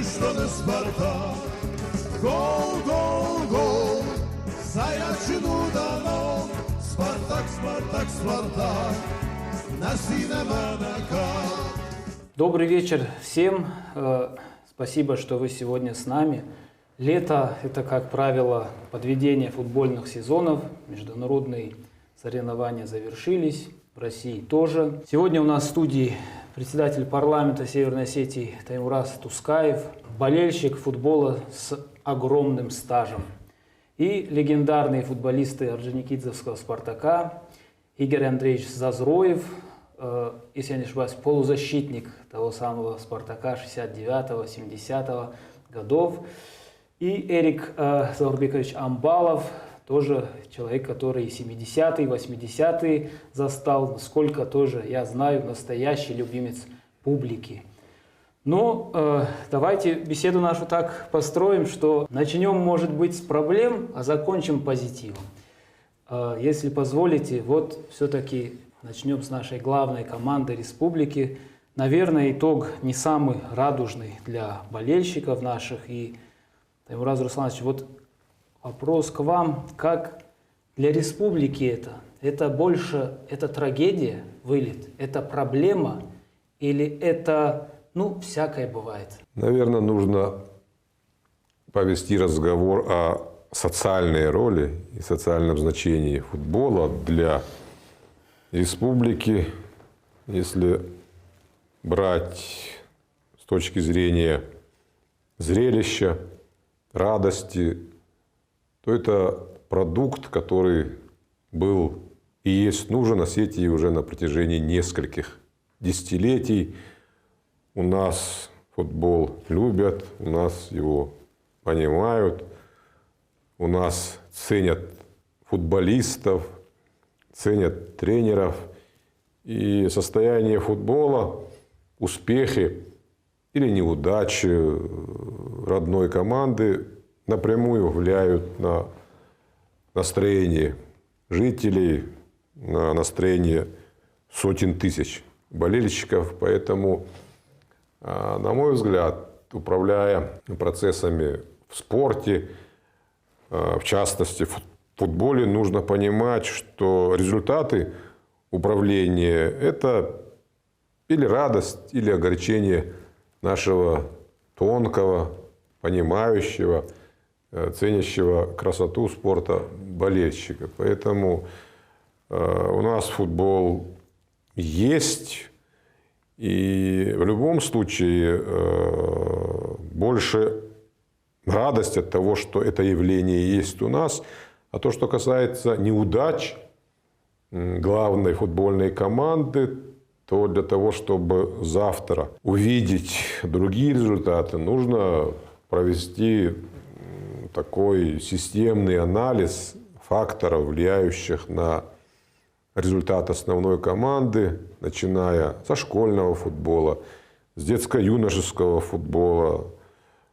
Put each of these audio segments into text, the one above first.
что не Спартак. Гол, гол, гол, Заячину дано. Спартак, Спартак, Спартак, на синема нака. Добрый вечер всем. Спасибо, что вы сегодня с нами. Лето – это, как правило, подведение футбольных сезонов. Международные соревнования завершились, в России тоже. Сегодня у нас в студии председатель парламента Северной Осетии Таймураз Тускаев, болельщик футбола с огромным стажем, и легендарные футболисты Орджоникидзевского «Спартака» Игорь Андреевич Зазроев, если я не ошибаюсь, полузащитник того самого «Спартака» 69-70 годов, и Эрик Заурбекович Амбалов, тоже человек, который 70-е, 80-е застал, насколько тоже, я знаю, настоящий любимец публики. Но давайте беседу нашу так построим, что начнем, может быть, с проблем, а закончим позитивом. Если позволите, вот все-таки начнем с нашей главной команды республики. Наверное, итог не самый радужный для болельщиков наших. И, Таймураз Русланович, вот вопрос к вам, как для республики это больше, это трагедия, вылет, это проблема или это, всякое бывает? Наверное, нужно повести разговор о социальной роли и социальном значении футбола для республики, если брать с точки зрения зрелища, радости, то это продукт, который был и есть нужен Осетии уже на протяжении нескольких десятилетий. У нас футбол любят, у нас его понимают, у нас ценят футболистов, ценят тренеров. И состояние футбола, успехи или неудачи родной команды напрямую влияют на настроение жителей, на настроение сотен тысяч болельщиков. Поэтому, на мой взгляд, управляя процессами в спорте, в частности в футболе, нужно понимать, что результаты управления – это или радость, или огорчение нашего тонкого, понимающего, ценящего красоту спорта болельщика. Поэтому у нас футбол есть, и в любом случае больше радость от того, что это явление есть у нас. А то, что касается неудач главной футбольной команды, то для того, чтобы завтра увидеть другие результаты, нужно провести такой системный анализ факторов, влияющих на результат основной команды, начиная со школьного футбола, с детско-юношеского футбола,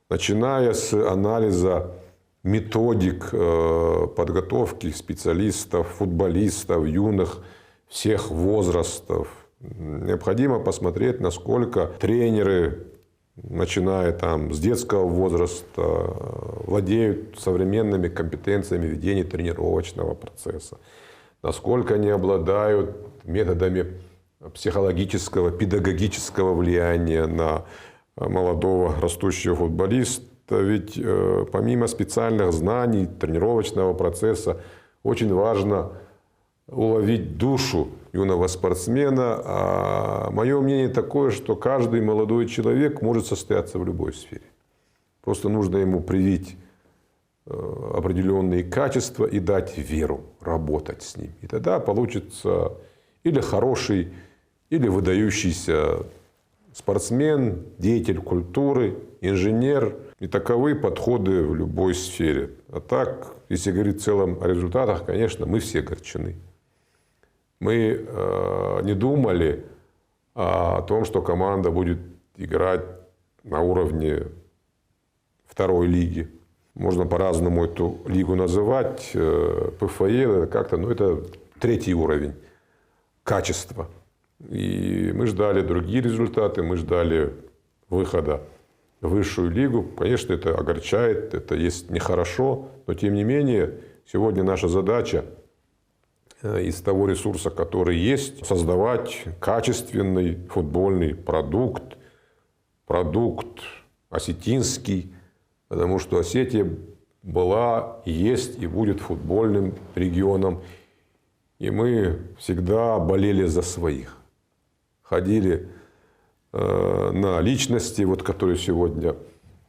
начиная с анализа методик подготовки специалистов, футболистов, юных всех возрастов. Необходимо посмотреть, насколько тренеры, начиная с детского возраста, владеют современными компетенциями ведения тренировочного процесса, насколько они обладают методами психологического, педагогического влияния на молодого растущего футболиста. Ведь помимо специальных знаний, тренировочного процесса, очень важно уловить душу юного спортсмена. А мое мнение такое, что каждый молодой человек может состояться в любой сфере. Просто нужно ему привить определенные качества и дать веру, работать с ним. И тогда получится или хороший, или выдающийся спортсмен, деятель культуры, инженер. И таковы подходы в любой сфере. А так, если говорить в целом о результатах, конечно, мы все огорчены. Мы не думали о том, что команда будет играть на уровне второй лиги. Можно по-разному эту лигу называть. ПФЛ как-то, это третий уровень качества. И мы ждали другие результаты, мы ждали выхода в высшую лигу. Конечно, это огорчает, это есть нехорошо, но тем не менее, сегодня наша задача из того ресурса, который есть, создавать качественный футбольный продукт осетинский, потому что Осетия была, есть и будет футбольным регионом. И мы всегда болели за своих. Ходили на личности, вот, которые сегодня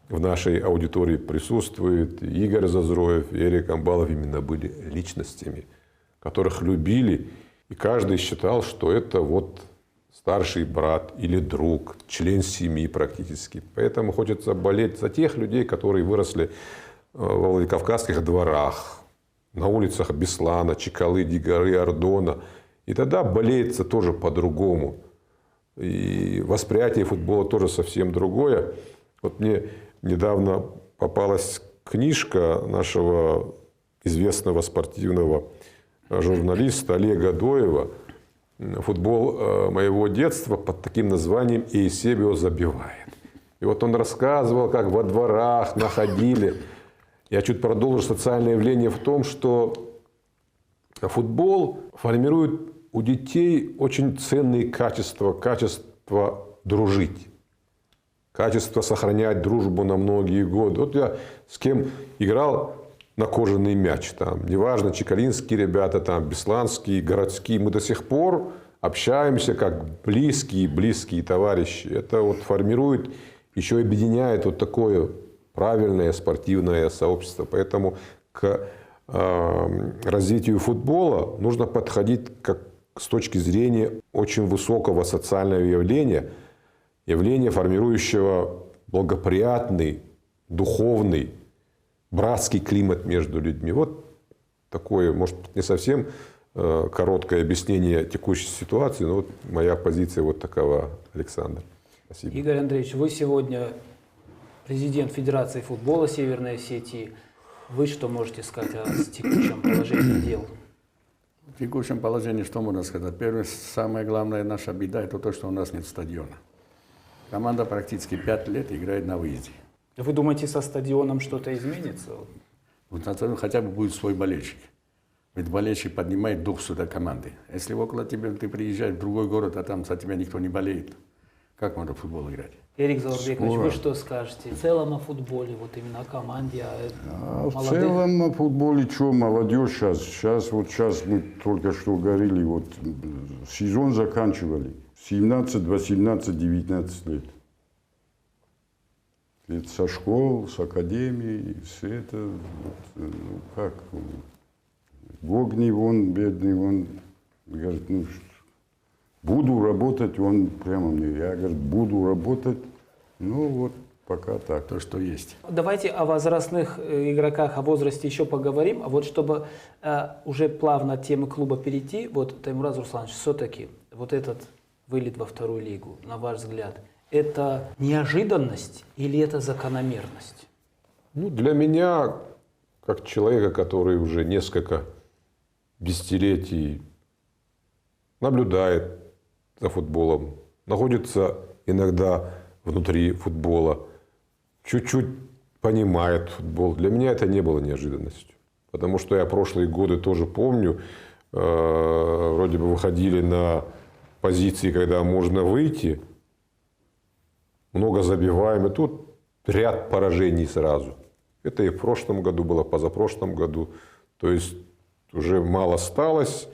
в нашей аудитории присутствуют. Игорь Зазроев и Эрик Амбалов именно были личностями, которых любили. И каждый считал, что это вот старший брат или друг, член семьи практически. Поэтому хочется болеть за тех людей, которые выросли во Владикавказских дворах, на улицах Беслана, Чекалы, Дигары, Ордона. И тогда болеется тоже по-другому. И восприятие футбола тоже совсем другое. Вот мне недавно попалась книжка нашего известного спортивного журналиста Олега Доева «Футбол моего детства» под таким названием «Эйсебио забивает». И вот он рассказывал, как во дворах находили. Я чуть продолжу. Социальное явление в том, что футбол формирует у детей очень ценные качества. Качество дружить. Качество сохранять дружбу на многие годы. Вот я с кем играл на кожаный мяч. Там, неважно, чекалинские ребята, там, бесланские, городские. Мы до сих пор общаемся как близкие товарищи. Это вот формирует, еще объединяет вот такое правильное спортивное сообщество. Поэтому к развитию футбола нужно подходить как с точки зрения очень высокого социального явления, формирующего благоприятный, духовный, братский климат между людьми. Вот такое, может быть, не совсем короткое объяснение текущей ситуации, но вот моя позиция вот такова, Александр. Спасибо. Игорь Андреевич, вы сегодня президент Федерации футбола Северной Осетии. Вы что можете сказать о текущем положении дел? В текущем положении что можно сказать? Первое, самая главная наша беда – это то, что у нас нет стадиона. Команда практически 5 лет играет на выезде. Вы думаете, со стадионом что-то изменится? Вот на стадионе хотя бы будет свой болельщик. Ведь болельщик поднимает дух сюда команды. Если около тебя ты приезжаешь в другой город, а там за тебя никто не болеет, как можно в футбол играть? Эрик Заурбекович, вы что скажете? В целом о футболе, вот именно о команде, в целом о футболе, что молодежь сейчас мы только что говорили, вот сезон заканчивали, 17, 18, 19 лет. Это со школ, с академии, с это, вот, как, Гогни, он, бедный, он говорит, буду работать, он прямо мне, я, говорит, буду работать, вот пока так. То, что есть. Давайте о возрастных игроках, о возрасте еще поговорим. А вот чтобы уже плавно от темы клуба перейти, вот, Таймураз Русланович, все-таки вот этот вылет во вторую лигу, на ваш взгляд, это неожиданность или это закономерность? Для меня, как человека, который уже несколько десятилетий наблюдает за футболом, находится иногда внутри футбола, чуть-чуть понимает футбол. Для меня это не было неожиданностью. Потому что я прошлые годы тоже помню, вроде бы выходили на позиции, когда можно выйти, много забиваем, и тут ряд поражений сразу. Это и в прошлом году было, позапрошлом году. То есть уже мало осталось,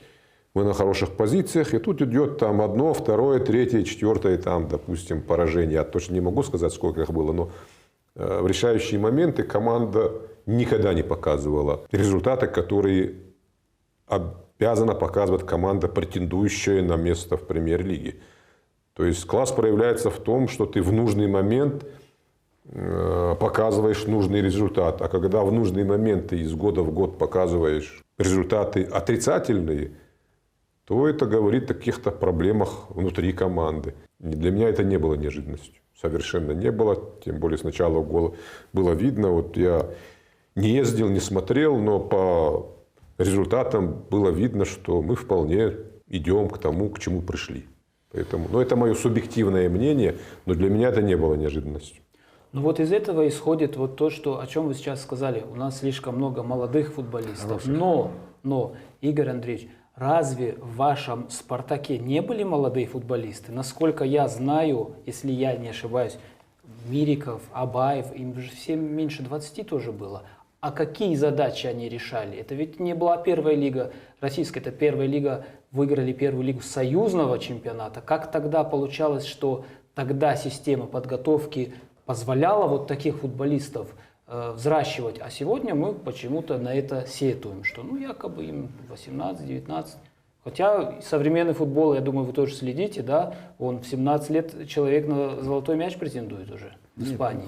мы на хороших позициях, и тут идет там одно, второе, третье, четвертое, там, допустим, поражение. Я точно не могу сказать, сколько их было, но в решающие моменты команда никогда не показывала результаты, которые обязана показывать команда, претендующая на место в премьер-лиге. То есть класс проявляется в том, что ты в нужный момент показываешь нужный результат. А когда в нужный момент ты из года в год показываешь результаты отрицательные, то это говорит о каких-то проблемах внутри команды. Для меня это не было неожиданностью. Совершенно не было. Тем более сначала было видно. Вот я не ездил, не смотрел, но по результатам было видно, что мы вполне идем к тому, к чему пришли. Поэтому, это мое субъективное мнение, но для меня это не было неожиданностью. Ну вот из этого исходит вот то, что, о чем вы сейчас сказали. У нас слишком много молодых футболистов. Но, Игорь Андреевич, разве в вашем «Спартаке» не были молодые футболисты? Насколько я знаю, если я не ошибаюсь, Мириков, Абаев, им же всем меньше 20 тоже было. А какие задачи они решали? Это ведь не была первая лига российская, это первая лига, выиграли первую лигу союзного чемпионата. Как тогда получалось, что тогда система подготовки позволяла вот таких футболистов взращивать, а сегодня мы почему-то на это сетуем, что ну якобы им 18-19. Хотя современный футбол, я думаю, вы тоже следите, да, он в 17 лет человек на золотой мяч претендует уже в Испании.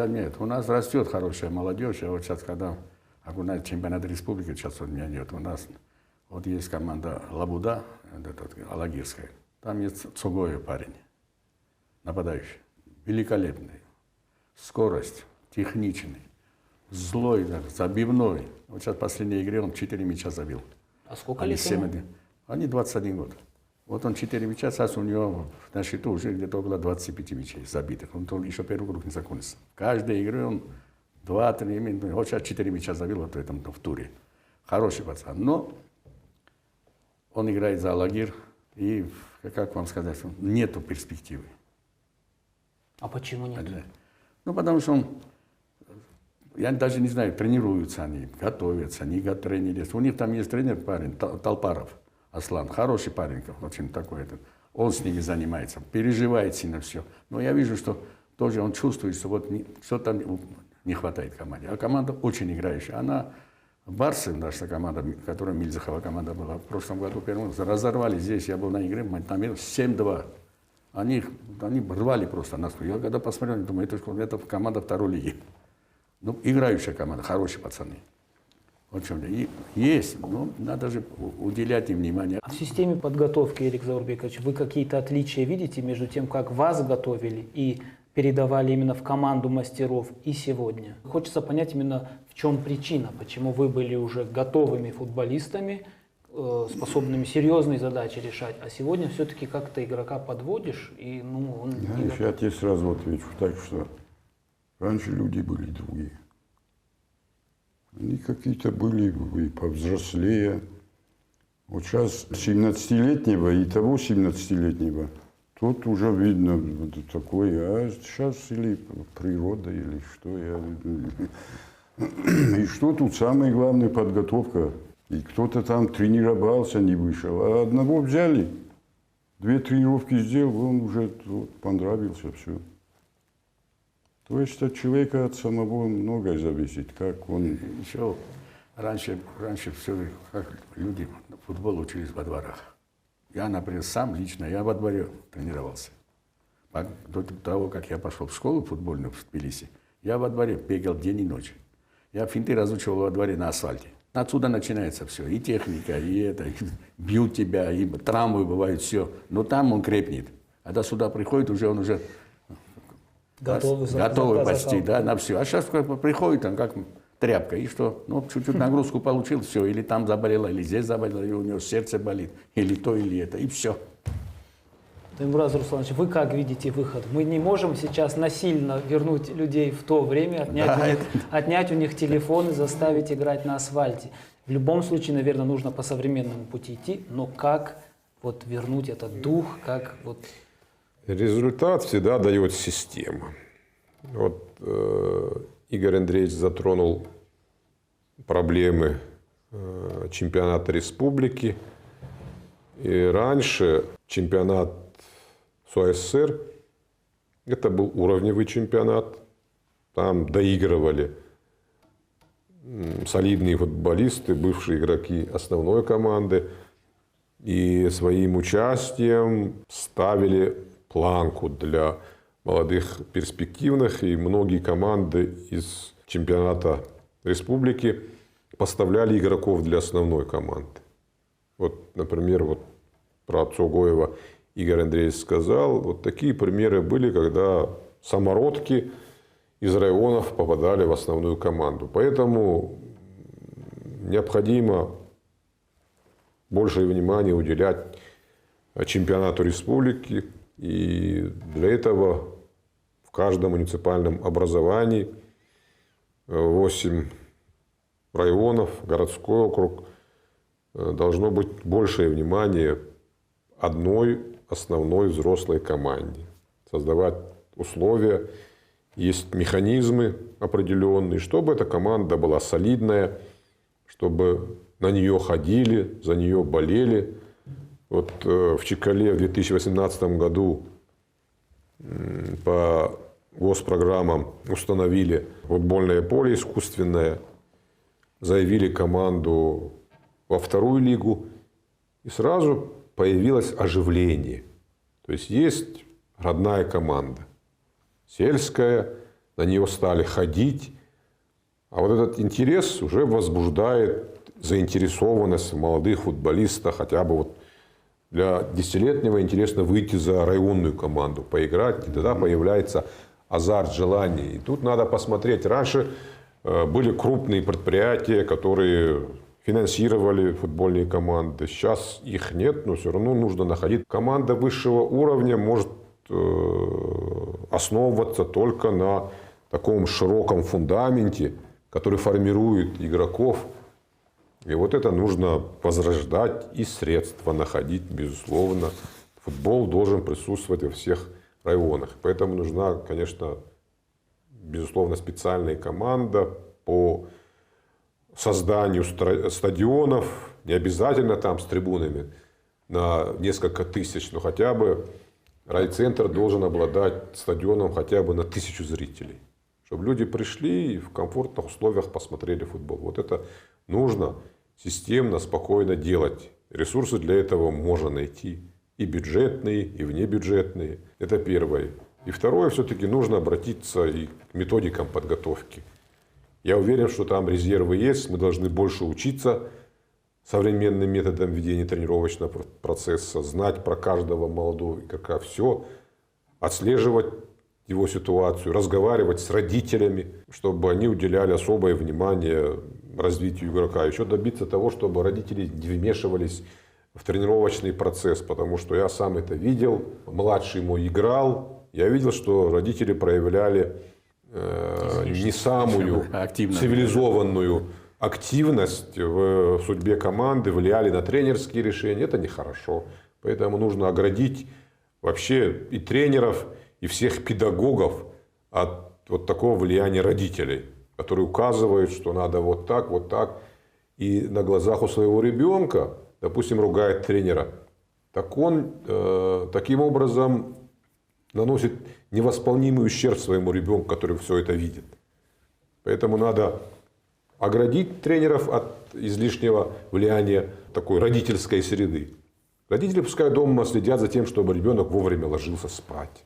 Нет, у нас растет хорошая молодежь. Я вот сейчас, когда окунает чемпионат республики, сейчас у меня нет. У нас вот есть команда Лабуда, Алагирская. Там есть Цугоев парень, нападающий, великолепный, скорость, техничный, злой, забивной. Вот сейчас в последней игре он 4 мяча забил. А сколько лет ему? Они 21 год. Вот он 4 мяча, сейчас у него на счету уже где-то около 25 мячей забитых. Он еще первый круг не закончился. В каждой игре он 2-3 минуты, вот сейчас 4 мяча забил вот в туре. Хороший пацан. Но он играет за Алагир, и, как вам сказать, нету перспективы. А почему нет? Ну, потому что он, я даже не знаю, тренируются они, готовятся, не тренируются. У них там есть тренер, парень, Талпаров, Аслан, хороший парень, очень такой. Он с ними занимается, переживает сильно все. Но я вижу, что тоже он чувствует, что вот что-то не хватает команде. А команда очень играющая. Она, Барсы, наша команда, которая Мильзахова команда была, в прошлом году разорвали здесь, я был на игре, там 7-2. Они рвали просто нас. Я когда посмотрел, думаю, это команда второй лиги. Ну, играющая команда, хорошие пацаны. Вот в чем-то. И есть, но надо же уделять им внимание. А в системе подготовки, Эрик Заурбекович, вы какие-то отличия видите между тем, как вас готовили и передавали именно в команду мастеров и сегодня? Хочется понять именно, в чем причина, почему вы были уже готовыми футболистами, способными серьезные задачи решать, а сегодня все-таки как-то игрока подводишь, и ну, он не Знаешь, я тебе сразу отвечу так, что раньше люди были другие. Они какие-то были и повзрослее. Вот сейчас 17-летнего и того 17-летнего, тот уже видно вот такой, а сейчас или природа, или что. И что тут самое главное подготовка. И кто-то там тренировался, не вышел. А одного взяли, 2 тренировки сделал, он уже понравился, все. То есть от человека, от самого многое зависит, как он... Еще раньше все, как люди футбол учились во дворах. Я, например, сам лично, я во дворе тренировался. До того, как я пошел в школу футбольную в Тбилиси, я во дворе бегал день и ночь. Я финты разучивал во дворе на асфальте. Отсюда начинается все. И техника, и это, и бьют тебя, и травмы бывают, все. Но там он крепнет. А до сюда приходит, он уже готовый почти, да, на все. А сейчас приходит, он как тряпка, и что? Ну, чуть-чуть нагрузку получил, все. Или там заболело, или здесь заболело, или у него сердце болит, или то, или это, и все. Таймураз Русланович, вы как видите выход? Мы не можем сейчас насильно вернуть людей в то время, отнять у них телефоны, заставить играть на асфальте. В любом случае, наверное, нужно по современному пути идти, но как вот вернуть этот дух, как вот... Результат всегда дает система. Вот Игорь Андреевич затронул проблемы чемпионата республики. И раньше чемпионат СССР это был уровневый чемпионат. Там доигрывали солидные футболисты, бывшие игроки основной команды. И своим участием ставили планку для молодых перспективных. И многие команды из чемпионата республики поставляли игроков для основной команды. Вот, например, вот про Цугоева Игорь Андреевич сказал. Вот такие примеры были, когда самородки из районов попадали в основную команду. Поэтому необходимо больше внимания уделять чемпионату республики. И для этого в каждом муниципальном образовании 8 районов, городской округ, должно быть большее внимание одной основной взрослой команде. Создавать условия, есть механизмы определенные, чтобы эта команда была солидная, чтобы на нее ходили, за нее болели. Вот в Чекале в 2018 году по госпрограммам установили футбольное поле искусственное, заявили команду во вторую лигу, и сразу появилось оживление. То есть родная команда, сельская, на нее стали ходить, а вот этот интерес уже возбуждает заинтересованность в молодых футболистах, хотя бы вот для 10-летнего интересно выйти за районную команду, поиграть, и тогда появляется азарт, желание. И тут надо посмотреть. Раньше были крупные предприятия, которые финансировали футбольные команды. Сейчас их нет, но все равно нужно находить. Команда высшего уровня может основываться только на таком широком фундаменте, который формирует игроков. И вот это нужно возрождать и средства находить, безусловно. Футбол должен присутствовать во всех районах. Поэтому нужна, конечно, безусловно, специальная команда по созданию стадионов. Не обязательно там с трибунами на несколько тысяч, но хотя бы райцентр должен обладать стадионом хотя бы на 1000 зрителей. Чтобы люди пришли и в комфортных условиях посмотрели футбол. Вот это нужно системно, спокойно делать. Ресурсы для этого можно найти. И бюджетные, и внебюджетные. Это первое. И второе, все-таки нужно обратиться и к методикам подготовки. Я уверен, что там резервы есть. Мы должны больше учиться современным методам ведения тренировочного процесса, знать про каждого молодого игрока все, отслеживать его ситуацию, разговаривать с родителями, чтобы они уделяли особое внимание развитию игрока. Еще добиться того, чтобы родители не вмешивались в тренировочный процесс, потому что я сам это видел. Младший мой играл, я видел, что родители проявляли не самую цивилизованную активность в судьбе команды, влияли на тренерские решения. Это нехорошо. Поэтому нужно оградить вообще и тренеров, и всех педагогов от вот такого влияния родителей, которые указывают, что надо вот так, вот так. И на глазах у своего ребенка, допустим, ругает тренера, так он таким образом наносит невосполнимый ущерб своему ребенку, который все это видит. Поэтому надо оградить тренеров от излишнего влияния такой родительской среды. Родители пускай дома следят за тем, чтобы ребенок вовремя ложился спать,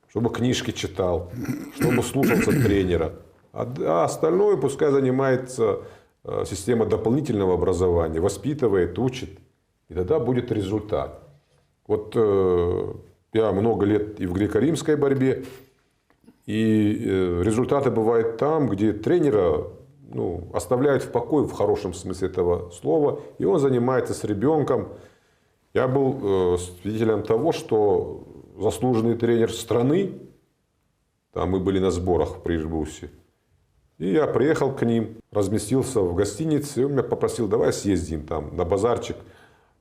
чтобы книжки читал, чтобы слушался тренера. А остальное пускай занимается система дополнительного образования, воспитывает, учит. И тогда будет результат. Вот я много лет и в греко-римской борьбе, и результаты бывают там, где тренера оставляют в покое в хорошем смысле этого слова, и он занимается с ребенком. Я был свидетелем того, что заслуженный тренер страны, там мы были на сборах при Эльбрусе, и я приехал к ним, разместился в гостинице, и он меня попросил: давай съездим там на базарчик,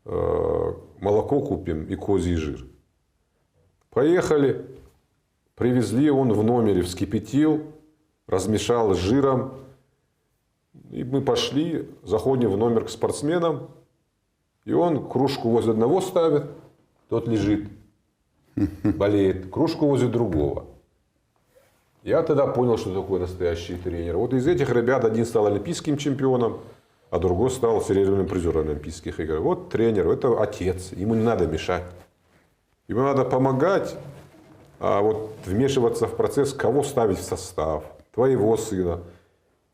молоко купим и козий жир. Поехали, привезли, он в номере вскипятил, размешал с жиром. И мы пошли, заходим в номер к спортсменам, и он кружку возле одного ставит, тот лежит, болеет, кружку возле другого. Я тогда понял, что такое настоящий тренер. Вот из этих ребят один стал олимпийским чемпионом, а другой стал серебряным призером Олимпийских игр. Вот тренер, это отец, ему не надо мешать. Ему надо помогать, а вот вмешиваться в процесс, кого ставить в состав, твоего сына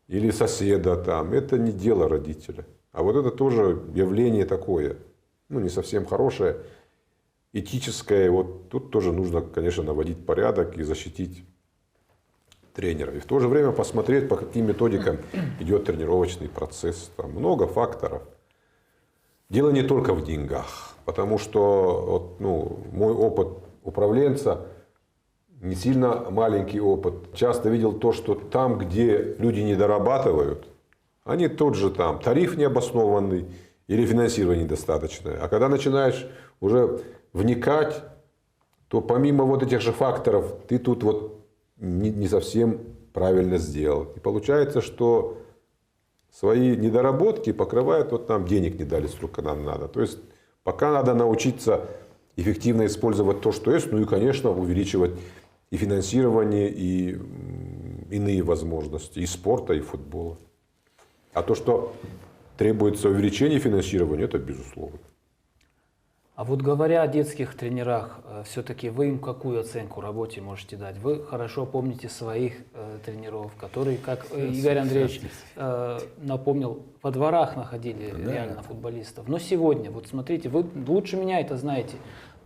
или соседа там, это не дело родителя. А вот это тоже явление такое, не совсем хорошее, этическое. Вот тут тоже нужно, конечно, наводить порядок и защитить тренера. И в то же время посмотреть, по каким методикам идет тренировочный процесс. Там много факторов. Дело не только в деньгах. Потому что мой опыт управленца не сильно маленький опыт. Часто видел то, что там, где люди не дорабатывают, они тот же там. Тариф необоснованный или финансирование недостаточное. А когда начинаешь уже вникать, то помимо вот этих же факторов, ты тут вот не совсем правильно сделал. И получается, что свои недоработки покрывают, вот нам денег не дали, сколько нам надо. То есть пока надо научиться эффективно использовать то, что есть, ну и, конечно, увеличивать и финансирование, и иные возможности, и спорта, и футбола. А то, что требуется увеличение финансирования, это безусловно. А вот говоря о детских тренерах, все-таки вы им какую оценку работе можете дать? Вы хорошо помните своих тренеров, которые, как Игорь Андреевич напомнил, во дворах находили реально футболистов. Но сегодня, вот смотрите, вы лучше меня это знаете,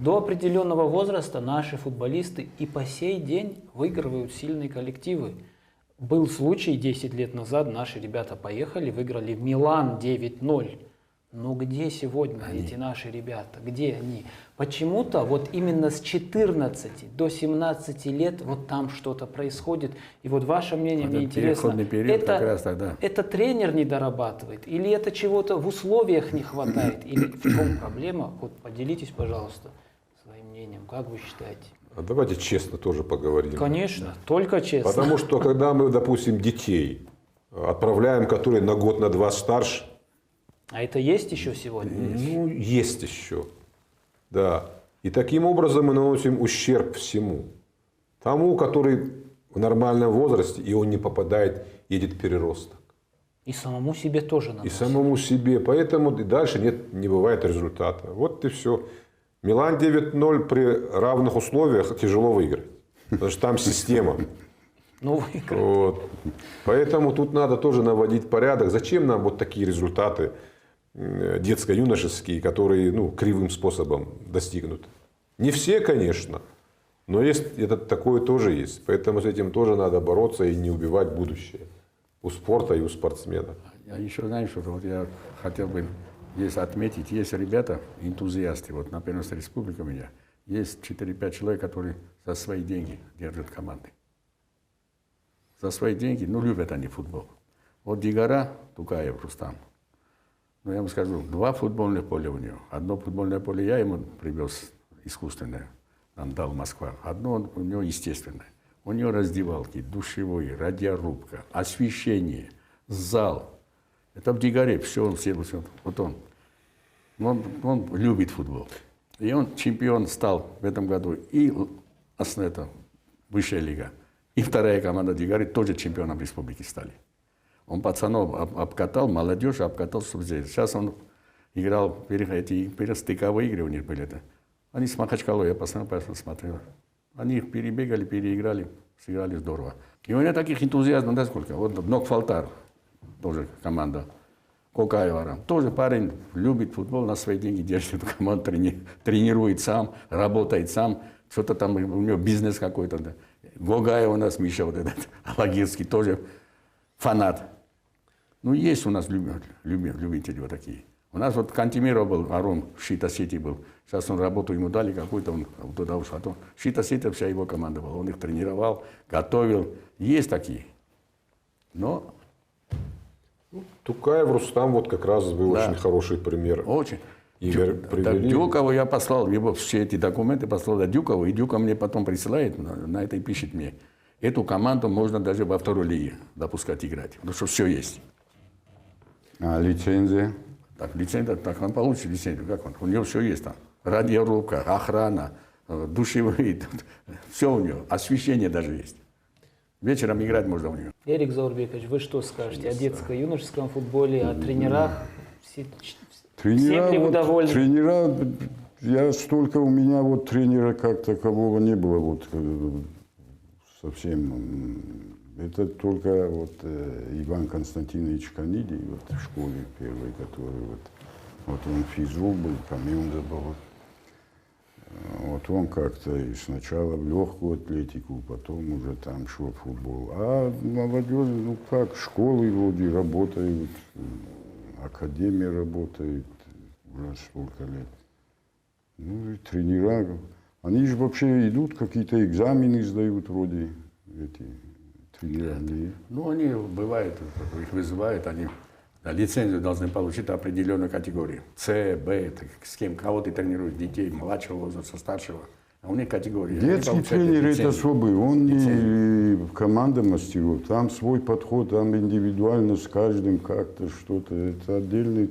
до определенного возраста наши футболисты и по сей день выигрывают сильные коллективы. Был случай 10 лет назад, наши ребята поехали, выиграли в Милан 9-0. Но где сегодня эти наши ребята? Где они? Почему-то вот именно с 14 до 17 лет вот там что-то происходит. И вот ваше мнение, мне интересно, это тренер не дорабатывает? Или это чего-то в условиях не хватает? Или в чем проблема? Вот поделитесь, пожалуйста, своим мнением. Как вы считаете? А давайте честно тоже поговорим. Конечно, только честно. Потому что когда мы, допустим, детей отправляем, которые на год, на два старше, А это есть еще сегодня? ну, есть еще. Да. И таким образом мы наносим ущерб всему. Тому, который в нормальном возрасте, и он не попадает, едет переросток. И самому себе тоже надо. И самому себе. Поэтому и дальше не бывает результата. Вот и все. Милан 9-0 при равных условиях тяжело выиграть. Потому что там система. Ну, выиграть. Вот. Поэтому тут надо тоже наводить порядок. Зачем нам вот такие результаты детско-юношеские, которые кривым способом достигнут? Не все, конечно, но есть, такое тоже есть. Поэтому с этим тоже надо бороться и не убивать будущее у спорта и у спортсмена. Я еще, знаешь, вот я хотел бы здесь отметить, есть ребята, энтузиасты, вот, например, с республики у меня, есть 4-5 человек, которые за свои деньги держат команды. За свои деньги, любят они футбол. Вот Дигара, Тукаев, Рустам. Я вам скажу, 2 футбольных поля у него. Одно футбольное поле я ему привез искусственное, нам дал Москва. Одно у него естественное. У него раздевалки, душевые, радиорубка, освещение, зал. Это в Дигаре, все. Вот он любит футбол. И он чемпион стал в этом году. И это высшая лига. И вторая команда Дигары тоже чемпионом республики стали. Он пацанов обкатал, молодежь обкатал, чтобы здесь. Сейчас он играл, эти стыковые игры у них были. Они с Махачкалой, я постоянно смотрел. Они их перебегали, переиграли, сыграли здорово. И у меня таких энтузиазмов, да сколько? Вот Нокфалтар, тоже команда. Кокаевара. Тоже парень любит футбол, на свои деньги держит эту команду, тренирует сам, работает сам. Что-то там у него бизнес какой-то. Да. Гогай у нас, Миша, вот этот, Алагирский, тоже фанат. Есть у нас любители вот такие. У нас вот Кантемиров был, Арон в Шита-Сити был. Сейчас он работу ему дали какую-то, он туда ушел. Шита-Сити вся его команда была. Он их тренировал, готовил. Есть такие. Но... Тукаев, Рустам вот как раз был очень хороший пример. Очень. Игорь привели. Дюкову я послал, его все эти документы послал Дюкову, и Дюков мне потом присылает, на это и пишет мне. Эту команду можно даже во второй лиге допускать играть, потому что все есть. А лицензия? Так, лицензия, так он получит лицензию, как он? У него все есть там. Радиорубка, охрана, душевые, все у него, освещение даже есть. Вечером играть можно у него. Эрик Заурбекович, вы что скажете о детско-юношеском футболе, о тренерах? Всем ли вы довольны? Тренера, у меня вот тренера как такового не было вот совсем. Это только вот Иван Константинович Каниди вот в школе первой, который вот он физрук был, Камюнда был. Вот он как-то и сначала в легкую атлетику, потом уже там шел футбол. А молодежь, школы вроде работают, академия работает уже столько лет. И тренера. Они же вообще идут, какие-то экзамены сдают вроде эти тренера. Ну, они бывают, их вызывают, они лицензию должны получить определенную категорию. С, Б, с кем, кого ты тренируешь, детей, младшего возраста, старшего. А у них категории. Детский тренер это особый, он не команда мастеров, там свой подход, там индивидуально с каждым как-то что-то, это отдельный.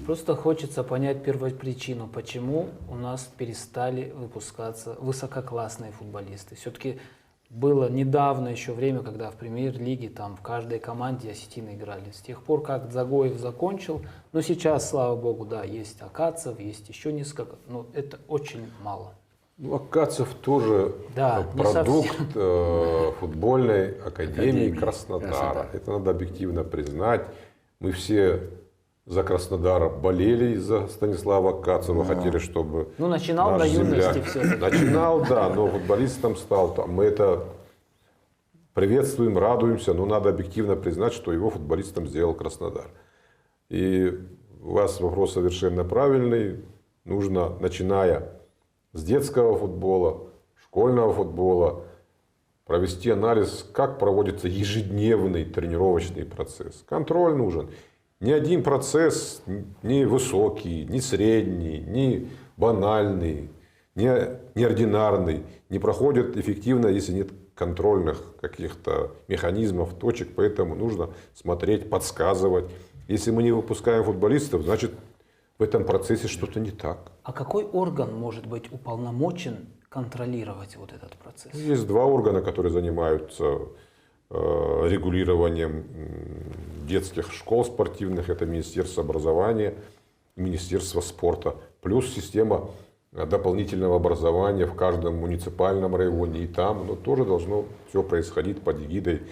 Просто хочется понять первопричину, почему у нас перестали выпускаться высококлассные футболисты. Все-таки было недавно еще время, когда в премьер-лиге там в каждой команде осетины играли. С тех пор, как Дзагоев закончил, но сейчас, слава богу, да, есть Акацев, есть еще несколько, но это очень мало. Ну, Акацев тоже Да, не продукт совсем. футбольной академии Краснодара. Это надо объективно признать. Мы все за Краснодар болели из-за Станислава Акацева, хотели, чтобы Ну, начинал наш на юности земляк- все-таки. Начинал, да, но футболистом стал. Мы это приветствуем, радуемся, но надо объективно признать, что его футболистом сделал Краснодар. И у вас вопрос совершенно правильный. Нужно, начиная с детского футбола, школьного футбола, провести анализ, как проводится ежедневный тренировочный процесс. Контроль нужен. Ни один процесс, ни высокий, ни средний, ни банальный, ни неординарный, не проходит эффективно, если нет контрольных каких-то механизмов, точек. Поэтому нужно смотреть, подсказывать. Если мы не выпускаем футболистов, значит, в этом процессе что-то не так. А какой орган может быть уполномочен контролировать вот этот процесс? Есть два органа, которые занимаются регулированием детских школ спортивных. Это Министерство образования, Министерство спорта. Плюс система дополнительного образования в каждом муниципальном районе. И там тоже должно все происходить под эгидой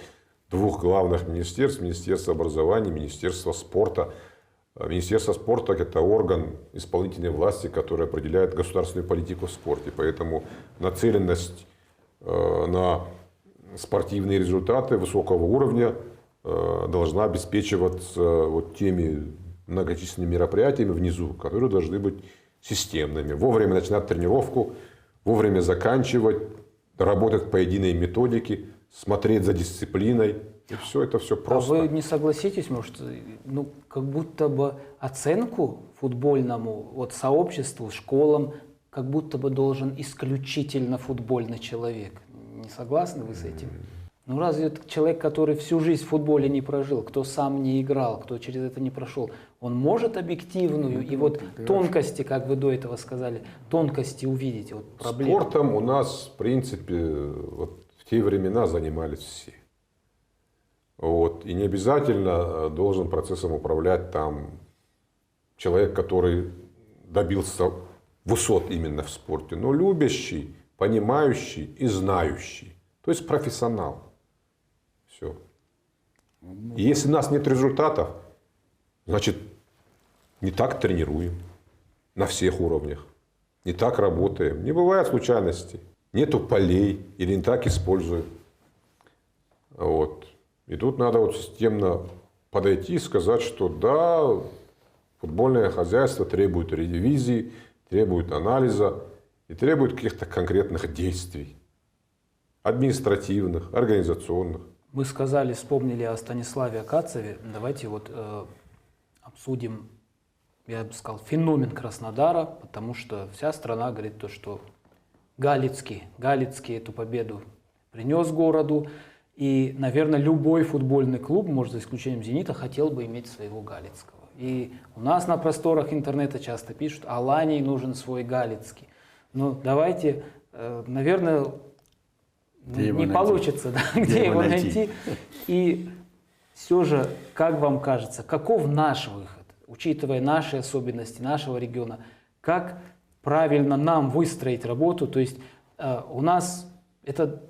двух главных министерств. Министерства образования, Министерства спорта. Министерство спорта – это орган исполнительной власти, который определяет государственную политику в спорте. Поэтому нацеленность на спортивные результаты высокого уровня должна обеспечиваться вот теми многочисленными мероприятиями внизу, которые должны быть системными. Вовремя начинать тренировку, вовремя заканчивать, работать по единой методике, смотреть за дисциплиной. И все это все просто. А вы не согласитесь, может, ну, как будто бы оценку футбольному вот, сообществу, школам, как будто бы должен исключительно футбольный человек. Не согласны вы с этим? Ну разве человек, который всю жизнь в футболе не прожил, кто сам не играл, кто через это не прошел, он может объективную и вот тонкости, как вы до этого сказали, тонкости увидеть, вот проблемы? Спортом у нас, в принципе, вот в те времена занимались все. Вот. И не обязательно должен процессом управлять там человек, который добился высот именно в спорте, но любящий, понимающий и знающий. То есть профессионал. Все. И если у нас нет результатов, значит, не так тренируем на всех уровнях. Не так работаем. Не бывает случайностей. Нету полей или не так используем. Вот. И тут надо вот системно подойти и сказать, что да, футбольное хозяйство требует ревизии, требует анализа и требует каких-то конкретных действий. Административных, организационных. Мы сказали, вспомнили о Станиславе Акацеве. Давайте вот обсудим, я бы сказал, феномен Краснодара, потому что вся страна говорит то, что Галицкий эту победу принес городу. И, наверное, любой футбольный клуб, может, за исключением «Зенита», хотел бы иметь своего Галицкого. И у нас на просторах интернета часто пишут, Алании нужен свой Галицкий. Но давайте, наверное, не получится, да, где его найти. И все же, как вам кажется, каков наш выход, учитывая наши особенности нашего региона, как правильно нам выстроить работу? То есть у нас это...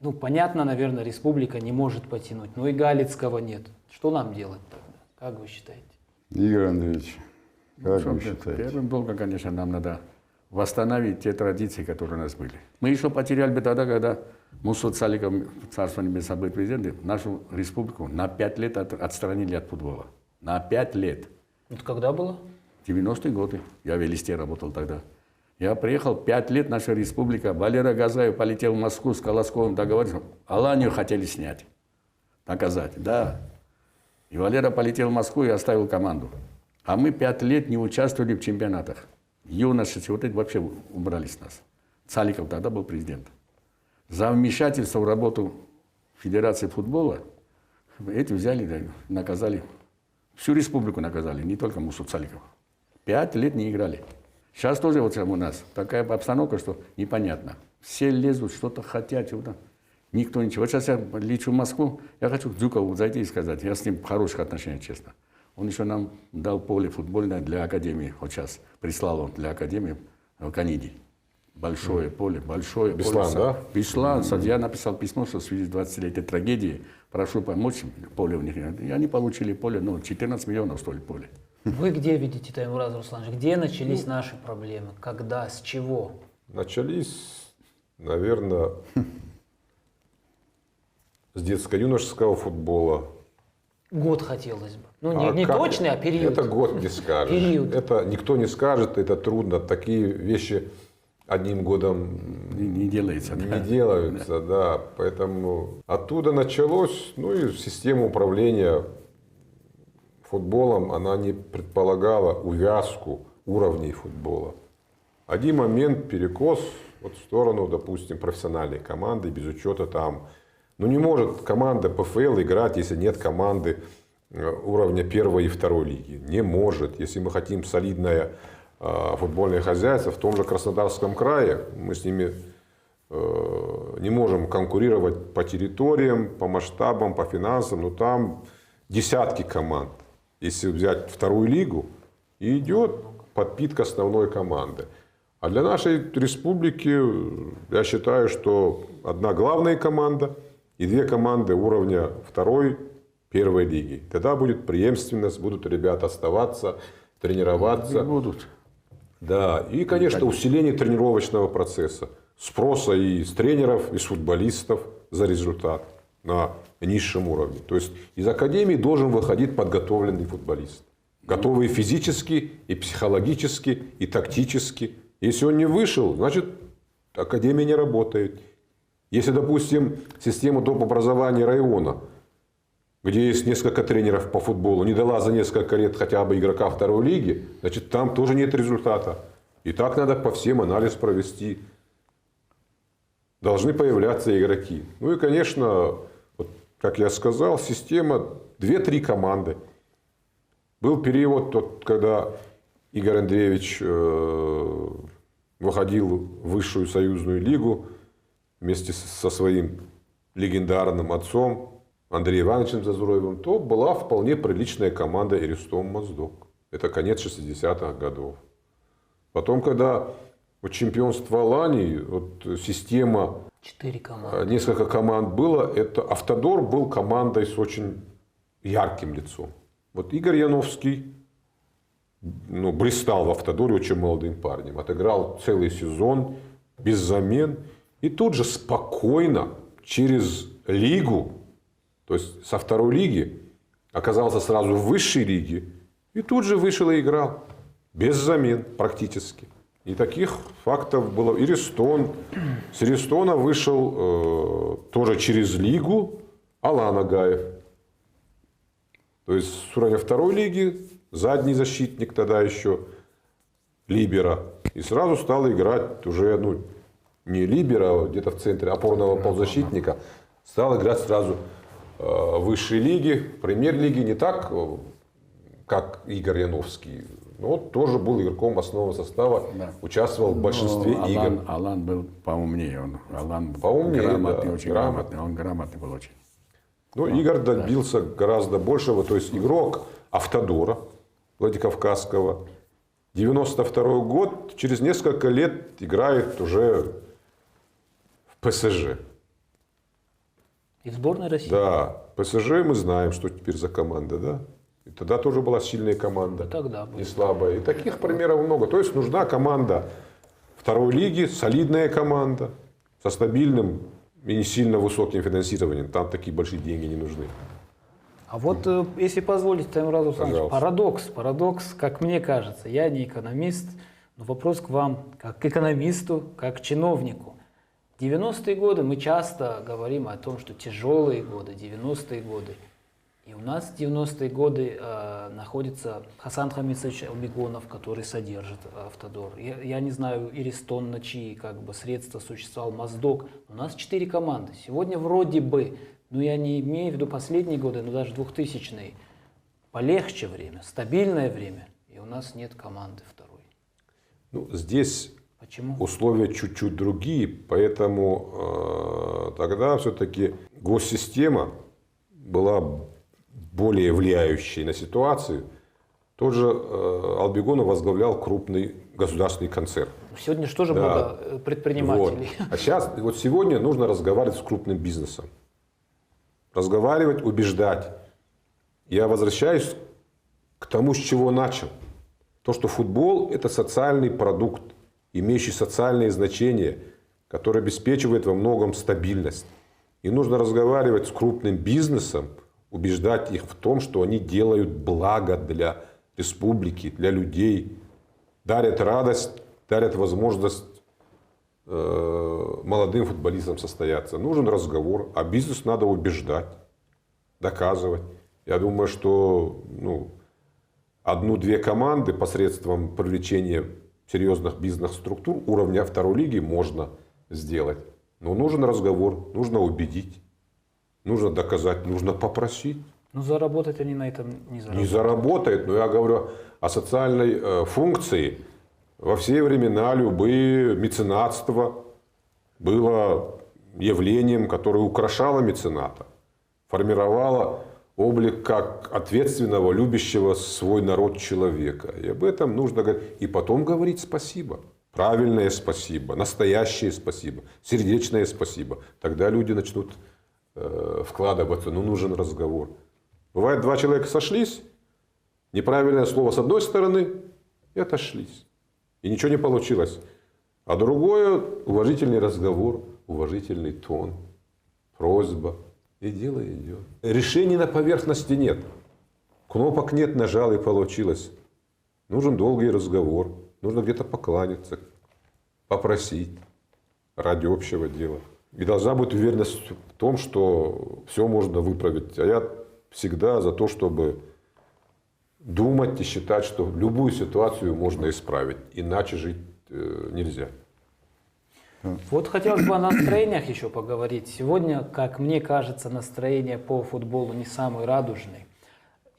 Ну, понятно, наверное, республика не может потянуть, но и Галицкого нет. Что нам делать тогда? Как вы считаете? Игорь Андреевич, как вы считаете? Первым долгом, конечно, нам надо восстановить те традиции, которые у нас были. Мы еще потеряли бы тогда, когда Мусут Саликов, царство небесное, был президентом, нашу республику на 5 лет отстранили от футбола. На 5 лет. Это когда было? 90-е годы. Я в Элисте работал тогда. Я приехал 5 лет, наша республика. Валера Газаев полетел в Москву с Колосковым договорился. Аланию хотели снять, наказать, да. И Валера полетел в Москву и оставил команду. А мы 5 лет не участвовали в чемпионатах. Юноши, вот эти вообще убрали с нас. Цаликов тогда был президент. За вмешательство в работу Федерации футбола эти взяли, да, наказали. Всю республику наказали, не только Мусу Цаликов. 5 лет не играли. Сейчас тоже вот у нас такая обстановка, что непонятно. Все лезут, что-то хотят, чего-то. Никто ничего. Вот сейчас я лечу в Москву, я хочу к Дзюкову зайти и сказать, я с ним в хороших отношениях, честно. Он еще нам дал поле футбольное для Академии. Вот сейчас прислал он для Академии в Каниде. Большое поле, большое Беслан, поле. да? Беслан. Я написал письмо, что в связи с 20-летием трагедии прошу помочь поле у них. И они получили поле, 14 миллионов стоит поле. Вы где видите, Таймураз Русланович, где начались наши проблемы? Когда, с чего? Начались, наверное, с детско-юношеского футбола. Год хотелось бы. Ну, А не как? точный, а период. Это год не скажешь. Период. Это никто не скажет, это трудно. Такие вещи одним годом Не делается. не делаются, да. Поэтому оттуда началось, и система управления футболом, она не предполагала увязку уровней футбола. Один момент, перекос в сторону, допустим, профессиональной команды, без учета там. Не может команда ПФЛ играть, если нет команды уровня первой и второй лиги. Не может. Если мы хотим солидное футбольное хозяйство, в том же Краснодарском крае, мы с ними не можем конкурировать по территориям, по масштабам, по финансам, но там десятки команд. Если взять вторую лигу, и идет подпитка основной команды. А для нашей республики, я считаю, что одна главная команда и 2 команды уровня второй, первой лиги. Тогда будет преемственность, будут ребята оставаться, тренироваться. Будут. Да, и, конечно, усиление тренировочного процесса. Спроса и с тренеров, и с футболистов за результат на низшем уровне. То есть из академии должен выходить подготовленный футболист. Готовый физически, и психологически, и тактически. Если он не вышел, значит академия не работает. Если, допустим, система доп. Образования района, где есть несколько тренеров по футболу, не дала за несколько лет хотя бы игрока второй лиги, значит там тоже нет результата. И так надо по всем анализ провести. Должны появляться игроки. И, конечно, как я сказал, система 2-3 команды. Был период, когда Игорь Андреевич выходил в высшую союзную лигу вместе со своим легендарным отцом Андреем Ивановичем Зазуроевым, то была вполне приличная команда Эристом Моздок. Это конец 60-х годов. Потом, когда чемпионство Алании, система 4 команды. Несколько команд было. Это Автодор был командой с очень ярким лицом. Игорь Яновский блистал в Автодоре очень молодым парнем. Отыграл целый сезон без замен. И тут же спокойно через лигу, то есть со второй лиги, оказался сразу в высшей лиге. И тут же вышел и играл. Без замен практически. И таких фактов было. И Рестон. С Рестона вышел тоже через лигу Алан Агаев. То есть с уровня второй лиги, задний защитник тогда еще, либера. И сразу стал играть уже, не либера, где-то в центре опорного полузащитника. Стал играть сразу в высшей лиге, премьер-лиге. Не так, как Игорь Яновский. Но тоже был игроком основного состава, участвовал в большинстве игр. Алан был поумнее. Алан Поумнее, грамотный, да, очень грамотный. грамотный. Он грамотный был очень. Игорь добился гораздо большего. То есть игрок Автодора Владикавказского. 92-й год, через несколько лет играет уже в ПСЖ. И в сборной России? Да, ПСЖ мы знаем, что теперь за команда, да? И тогда тоже была сильная команда. Тогда не слабая. И таких примеров много. То есть нужна команда второй лиги, солидная команда, со стабильным и не сильно высоким финансированием. Там такие большие деньги не нужны. А если позволите, Таймураз Русланович, Пожалуйста. парадокс, как мне кажется, я не экономист, Но вопрос к вам, как к экономисту, как к чиновнику. 90-е годы мы часто говорим о том, что тяжелые годы, 90-е годы. И у нас в 90-е годы находится Хасан Хамисович Албегонов, который содержит Автодор. Я не знаю, Иристон, на чьи средства существовал Моздок. У нас 4 команды. Сегодня вроде бы, я не имею в виду последние годы, но даже 2000-е, полегче время, стабильное время. И у нас нет команды второй. Здесь Почему? условия чуть-чуть другие, поэтому тогда все-таки госсистема была более влияющей на ситуацию. Тот же Албегонов возглавлял крупный государственный концерн. Сегодня что же много предпринимателей? А сегодня нужно разговаривать с крупным бизнесом. Разговаривать, убеждать. Я возвращаюсь к тому, с чего начал. То, что футбол – это социальный продукт, имеющий социальные значения, который обеспечивает во многом стабильность. И нужно разговаривать с крупным бизнесом, убеждать их в том, что они делают благо для республики, для людей, дарят радость, дарят возможность молодым футболистам состояться. Нужен разговор, а бизнес надо убеждать, доказывать. Я думаю, что 1-2 команды посредством привлечения серьезных бизнес-структур уровня второй лиги можно сделать. Но нужен разговор, нужно убедить, нужно доказать, нужно попросить. Но заработать они на этом не заработают. Не заработает, но я говорю о социальной функции. Во все времена любые меценатство было явлением, которое украшало мецената, формировало облик как ответственного, любящего свой народ человека. И об этом нужно говорить. И потом говорить спасибо. Правильное спасибо, настоящее спасибо, сердечное спасибо. Тогда люди начнут вкладываться. Нужен разговор. Бывает, 2 человека сошлись, неправильное слово с одной стороны и отошлись. И ничего не получилось. А другое – уважительный разговор, уважительный тон, просьба. И дело идет. Решений на поверхности нет. Кнопок нет, нажал и получилось. Нужен долгий разговор. Нужно где-то покланяться, попросить ради общего дела. И должна быть уверенность в том, что все можно выправить. А я всегда за то, чтобы думать и считать, что любую ситуацию можно исправить. Иначе жить нельзя. Вот хотелось бы о настроениях еще поговорить. Сегодня, как мне кажется, настроение по футболу не самое радужное.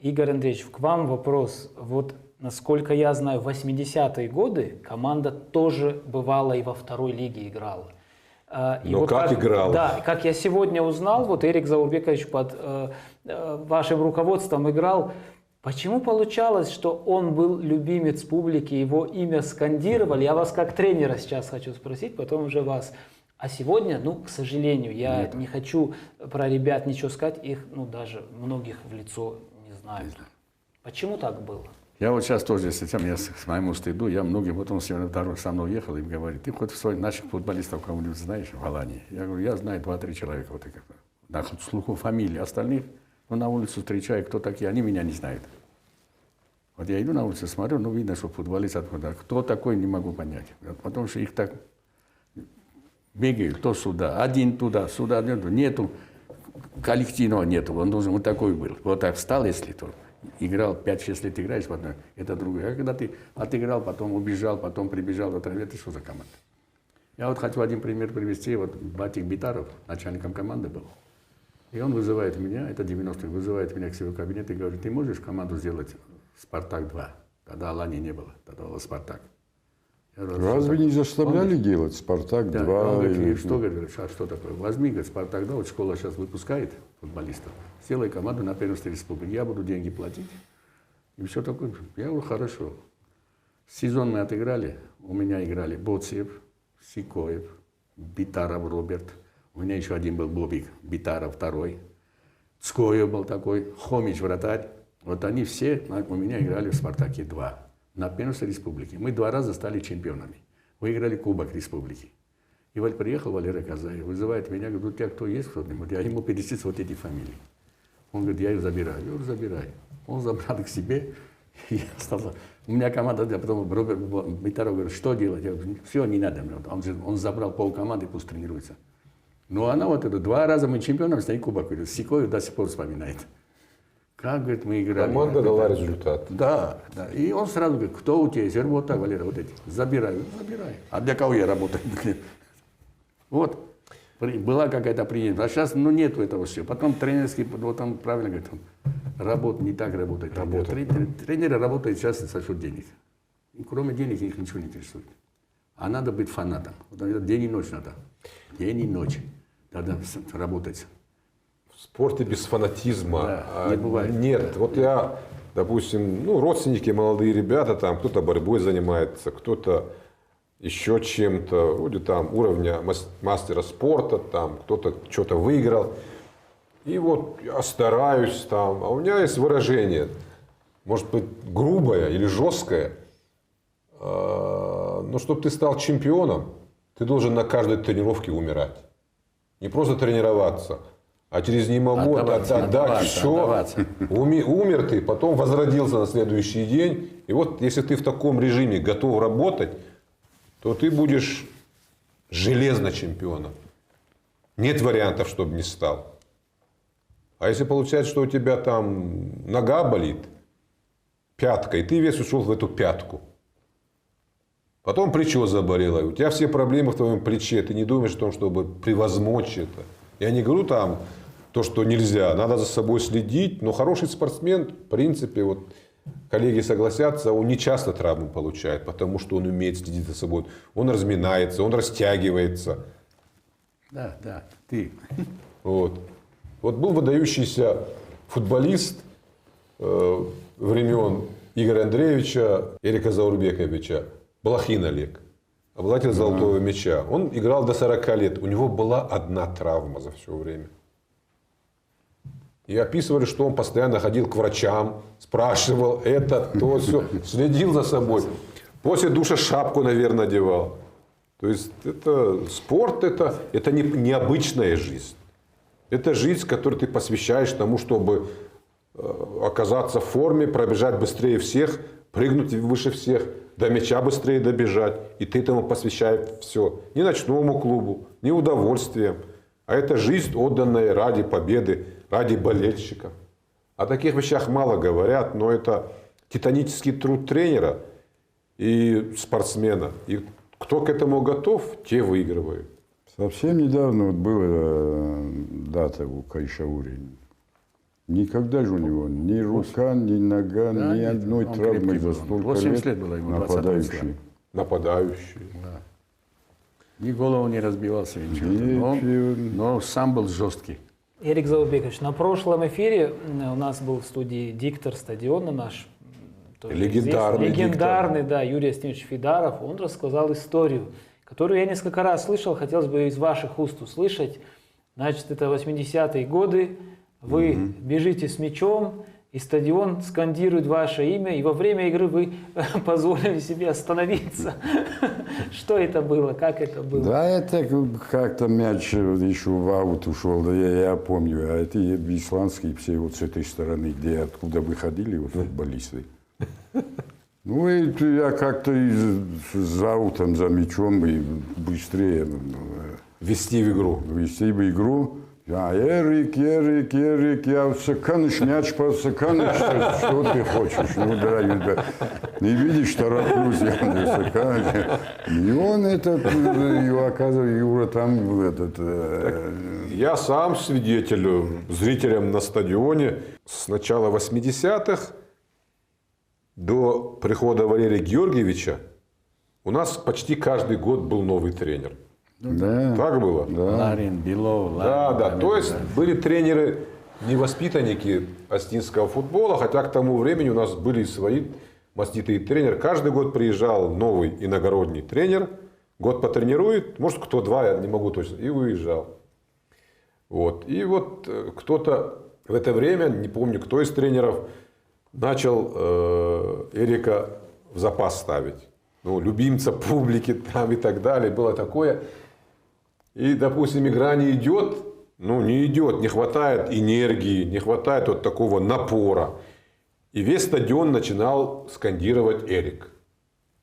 Игорь Андреевич, к вам вопрос. Вот насколько я знаю, в 80-е годы команда тоже бывала и во второй лиге играла. Но вот как играла? Да, как я сегодня узнал, вот Эрик Заурбекович под вашим руководством играл. Почему получалось, что он был любимец публики, его имя скандировали? Я вас как тренера сейчас хочу спросить, потом уже вас. А сегодня, к сожалению, я не хочу про ребят ничего сказать, их, даже многих в лицо не знаю. Почему так было? Я вот сейчас тоже, если я с моему стыду, я многим, вот он сегодня со мной ехал и говорит, ты хоть своих наших футболистов кого-нибудь знаешь в Алании? Я говорю, я знаю 2-3 человека, вот таких, на слуху фамилии, остальных, на улицу встречаю, кто такие, они меня не знают. Вот я иду на улицу, смотрю, видно, что футболист откуда. Кто такой, не могу понять. Потому что их так бегают, то сюда, один туда, сюда, нету, коллективного нету, он должен вот такой был. Вот так встал, если то. Играл 5-6 лет, играешь, потом это другое. А когда ты отыграл, потом убежал, потом прибежал до травы, это что за команда? Я вот хочу один пример привести. Вот Батик Битаров, начальником команды был. И он вызывает меня, это 90-х, вызывает меня к себе в кабинет и говорит, ты можешь команду сделать «Спартак-2»? Тогда Алании не было, тогда был «Спартак». Разве не заставляли делать «Спартак-2»? Да, он говорит, что, говорит, что такое? Возьми, говорит, «Спартак-2», вот школа сейчас выпускает футболистов, сделай команду на первенстве республики, я буду деньги платить. И все такое. Я говорю, хорошо. Сезон мы отыграли, у меня играли Боцев, Сикоев, Битаров Роберт, у меня еще один был Бобик, Битаров второй, Цкоев был такой, Хомич вратарь. Вот они все у меня играли в «Спартаке-2» на первенстве республики. Мы 2 раза стали чемпионами. Выиграли Кубок республики. И вот приехал Валерий Казаев, вызывает меня, говорит, у тебя кто есть кто-нибудь? Я ему перечислил вот эти фамилии. Он говорит, я ее забираю. Я говорю, забирай. Он забрал к себе, Я остался. У меня команда, я потом Роберт Митаров говорит, что делать? Я говорю, все, не надо. Он забрал полкоманды, пусть тренируется. Но она вот это, 2 раза мы чемпионом стали кубок. Сикою до сих пор вспоминает. Как, говорит, мы играли. Команда дала результат. Да, да. И он сразу говорит, кто у тебя есть работа, Валера, вот эти. Забирай. А для кого я работаю? Вот. Была какая-то принята. А сейчас, ну, нету этого всего. Потом тренерский, вот он правильно говорит, работа не так работает. Тренеры работают часто за счет денег. И кроме денег их ничего не интересует. А надо быть фанатом. Вот день и ночь надо. День и ночь. Надо работать. В спорте без фанатизма Да, не бывает. нет. Вот я, допустим, ну, родственники, молодые ребята, там кто-то борьбой занимается, кто-то еще чем-то, вроде там уровня мастера спорта, там кто-то что-то выиграл. И вот я стараюсь там, а у меня есть выражение, может быть, грубое или жесткое, но чтобы ты стал чемпионом, ты должен на каждой тренировке умирать. Не просто тренироваться, а через «не могу», отдать все. Умер ты, потом возродился на следующий день. И вот если ты в таком режиме готов работать, то ты будешь железно чемпионом. Нет вариантов, чтобы не стал. А если получается, что у тебя там нога болит, пятка, и ты весь ушел в эту пятку. Потом плечо заболело, и у тебя все проблемы в твоем плече. Ты не думаешь о том, чтобы превозмочь это. Я не говорю там то, что нельзя. Надо за собой следить. Но хороший спортсмен, в принципе, вот коллеги согласятся, он не часто травму получает, потому что он умеет следить за собой. Он разминается, он растягивается. Да, да, ты. Вот был выдающийся футболист времен Игоря Андреевича, Эрика Заурбековича, Блохин Олег, обладатель золотого мяча. Он играл до 40 лет. У него была одна травма за все время. И описывали, что он постоянно ходил к врачам, спрашивал это, то, все, следил за собой. После душа шапку, наверное, одевал. То есть это спорт, это не необычная жизнь. Это жизнь, которую ты посвящаешь тому, чтобы оказаться в форме, пробежать быстрее всех, прыгнуть выше всех, до мяча быстрее добежать. И ты этому посвящаешь все. Не ночному клубу, не удовольствием. А это жизнь, отданная ради победы, ради болельщиков. О таких вещах мало говорят, но это титанический труд тренера и спортсмена. И кто к этому готов, те выигрывают. Совсем недавно вот была дата у Кайшаури. Никогда же у него ни рука, ни нога, Да, ни нет, одной он травмы крепкий за был. столько 80 лет лет было ему, 20 нападающий. Нападающие. Да. Ни голову не разбивался, ничего. Но сам был жесткий. Эрик Заурбекович, на прошлом эфире у нас был в студии диктор стадиона наш. тоже Легендарный известный, легендарный, да, Юрий Астемович Фидаров. Он рассказал историю, которую я несколько раз слышал, хотелось бы из ваших уст услышать. Значит, это 80-е годы, вы бежите с мячом, и стадион скандирует ваше имя, и во время игры вы позволили себе остановиться. Что это было, как это было? Да, это как-то мяч еще в аут ушел, да я помню. А это исландские все вот с этой стороны, где откуда выходили вот футболисты. Ну и я как-то за аутом, за мячом и быстрее Вести в игру. вести в игру. Я, Эрик, я Саканыч, мяч по Саканыч, что ты хочешь? Ну да, не видишь, тороплюсь, я Саканыч. И он оказывается, Юра там был Я сам свидетель, зрителям на стадионе с начала 80-х до прихода Валерия Георгиевича у нас почти каждый год был новый тренер. Да. Так было? Ларин, Белов, Да. То есть были тренеры, не воспитанники астинского футбола, хотя к тому времени у нас были свои маститые тренеры. Каждый год приезжал новый иногородний тренер, год потренирует, может кто два, я не могу точно, и уезжал. Вот. И вот кто-то в это время, не помню кто из тренеров, начал Эрика в запас ставить. Ну, любимца публики там и так далее. Было такое. И, допустим, игра не идет, не хватает энергии, не хватает вот такого напора. И весь стадион начинал скандировать «Эрик».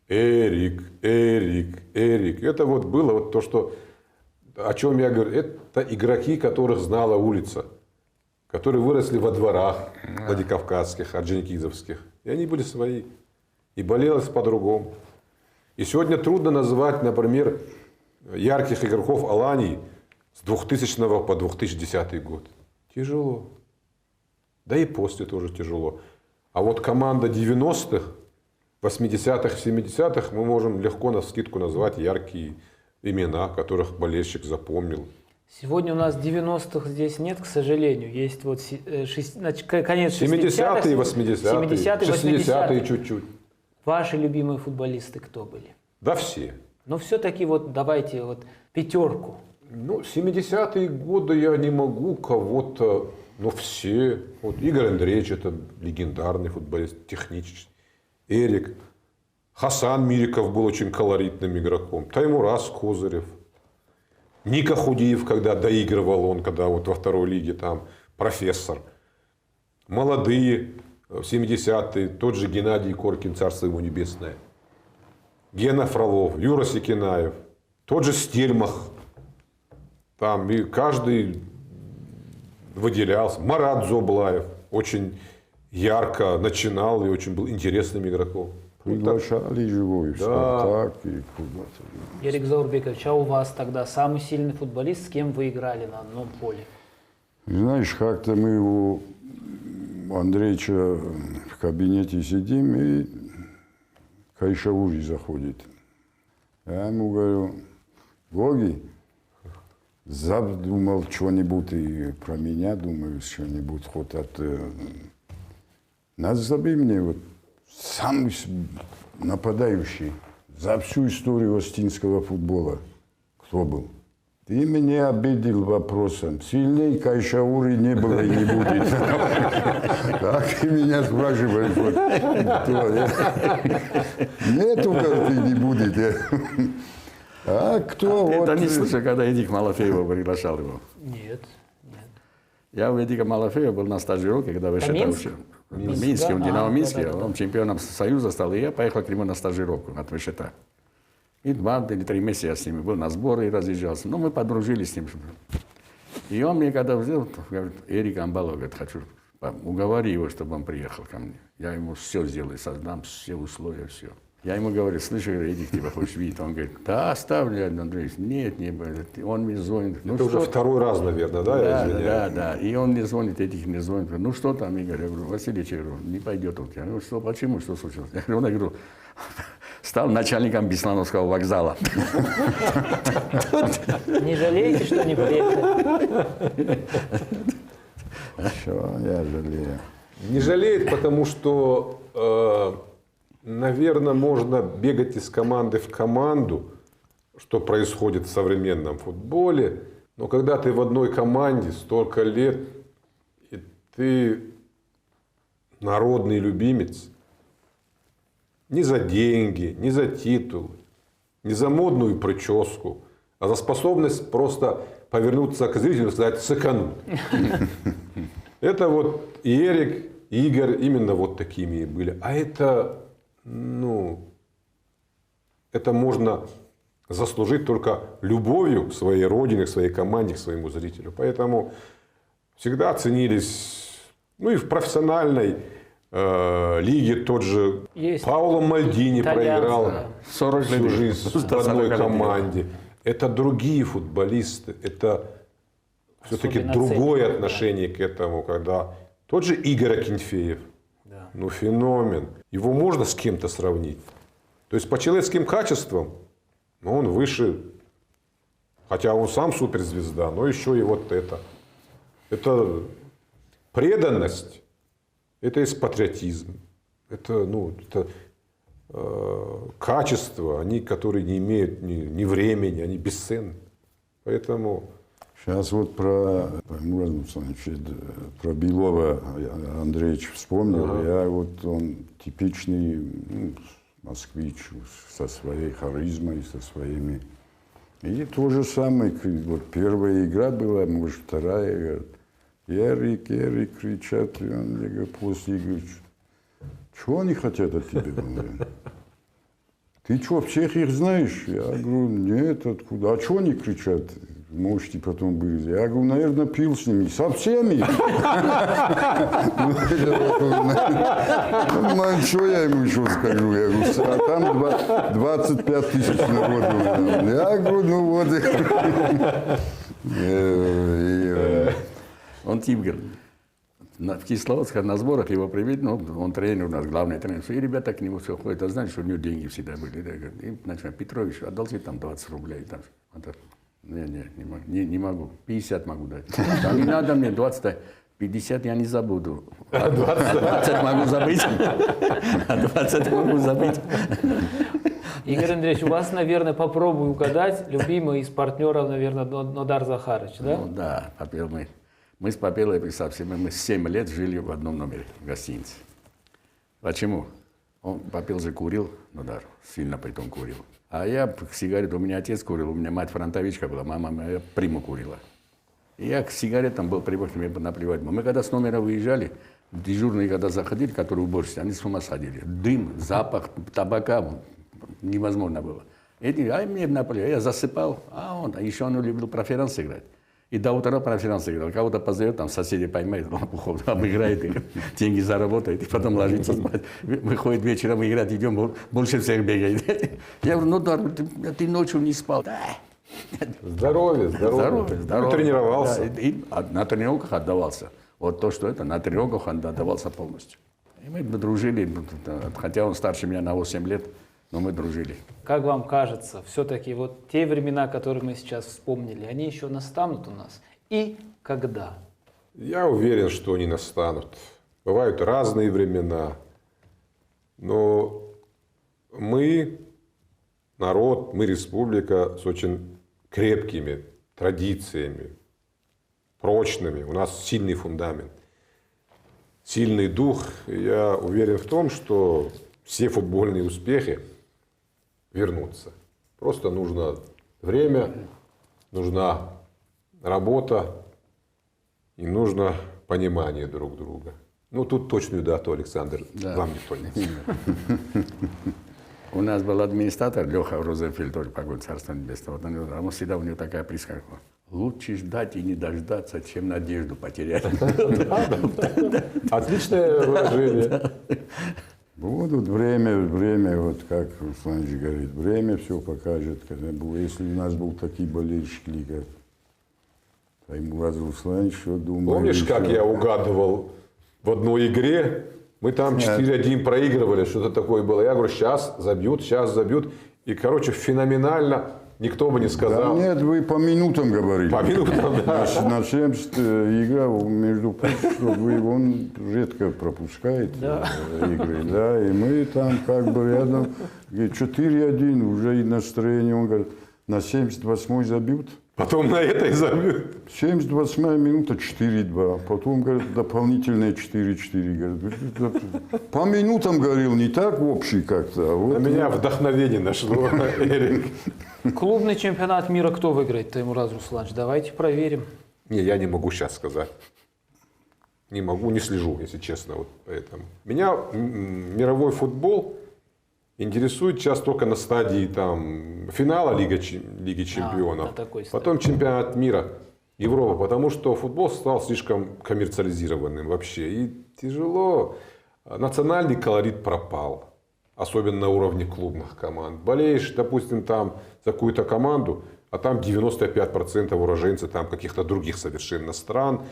Эрик, Эрик, Эрик. Это вот было вот то, что, о чем я говорю. Это игроки, которых знала улица, которые выросли во дворах владикавказских, орджоникидзевских. И они были свои. И болелось по-другому. И сегодня трудно назвать, например, ярких игроков Алании с 2000 по 2010 год. Тяжело. Да и после тоже тяжело. А вот команда 90-х, 80-х, 70-х мы можем легко навскидку назвать яркие имена, которых болельщик запомнил. Сегодня у нас 90-х здесь нет, к сожалению. Есть вот конец 70-е, 80-е, 60-е чуть-чуть. Ваши любимые футболисты кто были? Да все. Но все-таки вот давайте вот пятерку. Ну, 70-е годы я не могу кого-то, но все. Вот Игорь Андреевич, это легендарный футболист, технический. Эрик. Хасан Мириков был очень колоритным игроком. Таймураз Козырев. Ника Худиев, когда доигрывал он, когда вот во второй лиге там профессор. Молодые, в 70-е, тот же Геннадий Коркин, царство ему небесное. Гена Фролов, Юра Секинаев, тот же Стельмах. Там и каждый выделялся. Марат Зоблаев очень ярко начинал и очень был интересным игроком. Приглашали его и в «Спартак», и куда-то. Эрик Заурбекович, а у вас тогда самый сильный футболист, с кем вы играли на одном поле? Знаешь, как-то мы у Андреевича в кабинете сидим, и Кайшаури заходит. Я ему говорю: Гоги, задумал что-нибудь и про меня, думаю, что-нибудь хоть от... Назови мне вот самый нападающий за всю историю остинского футбола. Кто был? Ты меня обидел вопросом. Сильнее Кайшаури не было и не будет. Так ты меня спрашиваешь. Нету, говорит, и не будет. А кто? Это не слышал, когда Эдик Малафеева приглашал его. Нет. Я у Эдика Малафеева был на стажировке, когда вы учил. В Минске, он Динамо Минске, он чемпионом Союза стал, и я поехал к нему на стажировку от Вышета. И 2 или 3 месяца я с ними был на сборы и разъезжался. Ну, мы подружились с ним. И он мне когда взял, говорит: Эрик Амбалов, говорит, хочу, уговори его, чтобы он приехал ко мне. Я ему все сделаю, создам все условия, все. Я ему говорю: слышишь, Эдик, тебя хочешь видеть? Он говорит: да, оставлю, Андрей. Нет, не будет. Он мне звонит. Ну, это уже второй раз, наверное, да? Да. И он мне звонит, Эдик мне звонит. Ну, что там, Игорь? Я говорю: Василий, я говорю, не пойдет он. Я говорю: что, почему, что случилось? Я говорю, стал начальником Беслановского вокзала. Не жалеете, что не приехали? Что я жалею? Не жалеет, потому что, наверное, можно бегать из команды в команду, что происходит в современном футболе. Но когда ты в одной команде столько лет, и ты народный любимец, не за деньги, не за титул, не за модную прическу, а за способность просто повернуться к зрителю и сказать: сэкономь. Это вот и Эрик, и Игорь именно вот такими и были. А это, это можно заслужить только любовью к своей родине, к своей команде, к своему зрителю. Поэтому всегда ценились, и в профессиональной лиге тот же Есть. Пауло Мальдини проиграл 40 всю лет. жизнь в одной команде. Это другие футболисты, это все-таки Особенно другое ценят, отношение к этому, когда тот же Игорь Акинфеев, Да. феномен, его можно с кем-то сравнить. То есть по человеческим качествам он выше, хотя он сам суперзвезда, но еще и вот это. Это преданность. Это есть патриотизм, это, качества, они, которые не имеют ни времени, они бесценны. Поэтому... Сейчас вот про Белова Андреевич вспомнил. Он типичный москвич со своей харизмой, со своими... И то же самое, вот первая игра была, может, вторая, Эрик, кричат, и он, я говорю, после игры, Что они хотят от тебя? Ты что, всех их знаешь? Я говорю, нет, откуда? А что они кричат? Можете потом быть. Я говорю, наверное, пил с ними. Со всеми. Что я ему еще скажу? Я говорю, а там 25 тысяч народу. Я говорю, ну вот. Он Тимгер. В Кисловодске на сборах его привели, ну, он тренер у нас, главный тренер. И ребята к нему все ходят, а знаешь, что у него деньги всегда были. И, значит, Петрович, одолжи там 20 рублей. Там. Он так, не могу, 50 могу дать. Там не надо мне 20, 50 я не забуду. А 20 могу забыть. А 20 могу забыть. Игорь Андреевич, у вас, наверное, попробую угадать, любимый из партнеров, наверное, Нодар Захарович, да? Ну, да, Попел мы. Мы с Попелой, представьте, мы 7 лет жили в одном номере в гостинице. Почему? Попел же курил, Нодар, сильно притом курил. А я сигарету, у меня отец курил, у меня мать фронтовичка была, мама моя приму курила. И я к сигаретам был привык, мне наплевать. Мы когда с номера выезжали, дежурные когда заходили, которые уборщицы, они с ума сходили. Дым, запах табака невозможно было. Эти, мне наплевать, я засыпал, еще он любил преферанс играть. И до утра преферанс играл. Кого-то позовет, там соседи поймает, Лопухов обыграет, деньги заработает, и потом ложится спать. Выходит вечером играть, идем, больше всех бегает. Я говорю, Нодар, ты ночью не спал. Да. Здоровье. Ну, тренировался. Да, и на тренировках отдавался. Вот то, что это, на тренировках он отдавался полностью. И мы дружили, хотя он старше меня на 8 лет, но мы дружили. Как вам кажется, все-таки вот те времена, которые мы сейчас вспомнили, они еще настанут у нас? И когда? Я уверен, что они настанут. Бывают разные времена. Но мы народ, мы республика с очень крепкими традициями, прочными. У нас сильный фундамент, сильный дух. Я уверен в том, что все футбольные успехи вернутся. Просто нужно время, нужна работа и нужно понимание друг друга. Ну, тут точную дату, Александр, вам никто не знает. У нас был администратор Леха Розенфельд, тоже покойный, царство небесное. Вот он всегда, у него такая присказка: лучше ждать и не дождаться, чем надежду потерять. Отличное выражение. Будут время, вот как Русланович говорит, время все покажет. Если у нас был такие болельщики, как Таймураз Русланович, что думал. Помнишь, как я угадывал в одной игре? Мы там 4-1 проигрывали, что-то такое было. Я говорю, сейчас забьют. И, короче, феноменально. Никто бы не сказал. Да нет, вы по минутам говорили. По минутам, да. На 70 игра, между прочим, он редко пропускает игры. Да, и мы там как бы рядом. 4-1, уже и настроение. Он говорит, на 78-й забьют. Потом на этой забьют. 78-я минута 4-2. Потом, говорит, дополнительные 4-4. Говорит, по минутам говорил, не так общий как-то. А вот, на меня вдохновение нашло, Эрик. Клубный чемпионат мира кто выиграет, Таймураз Русланович? Давайте проверим. Не, я не могу сейчас сказать. Не могу, не слежу, если честно. Вот поэтому. Меня мировой футбол интересует сейчас только на стадии там, финала Лиги Чемпионов. Потом чемпионат мира, Европа. Потому что футбол стал слишком коммерциализированным вообще. И тяжело. Национальный колорит пропал. Особенно на уровне клубных команд. Болеешь, допустим, там за какую-то команду, а там 95% уроженцы там каких-то других совершенно стран.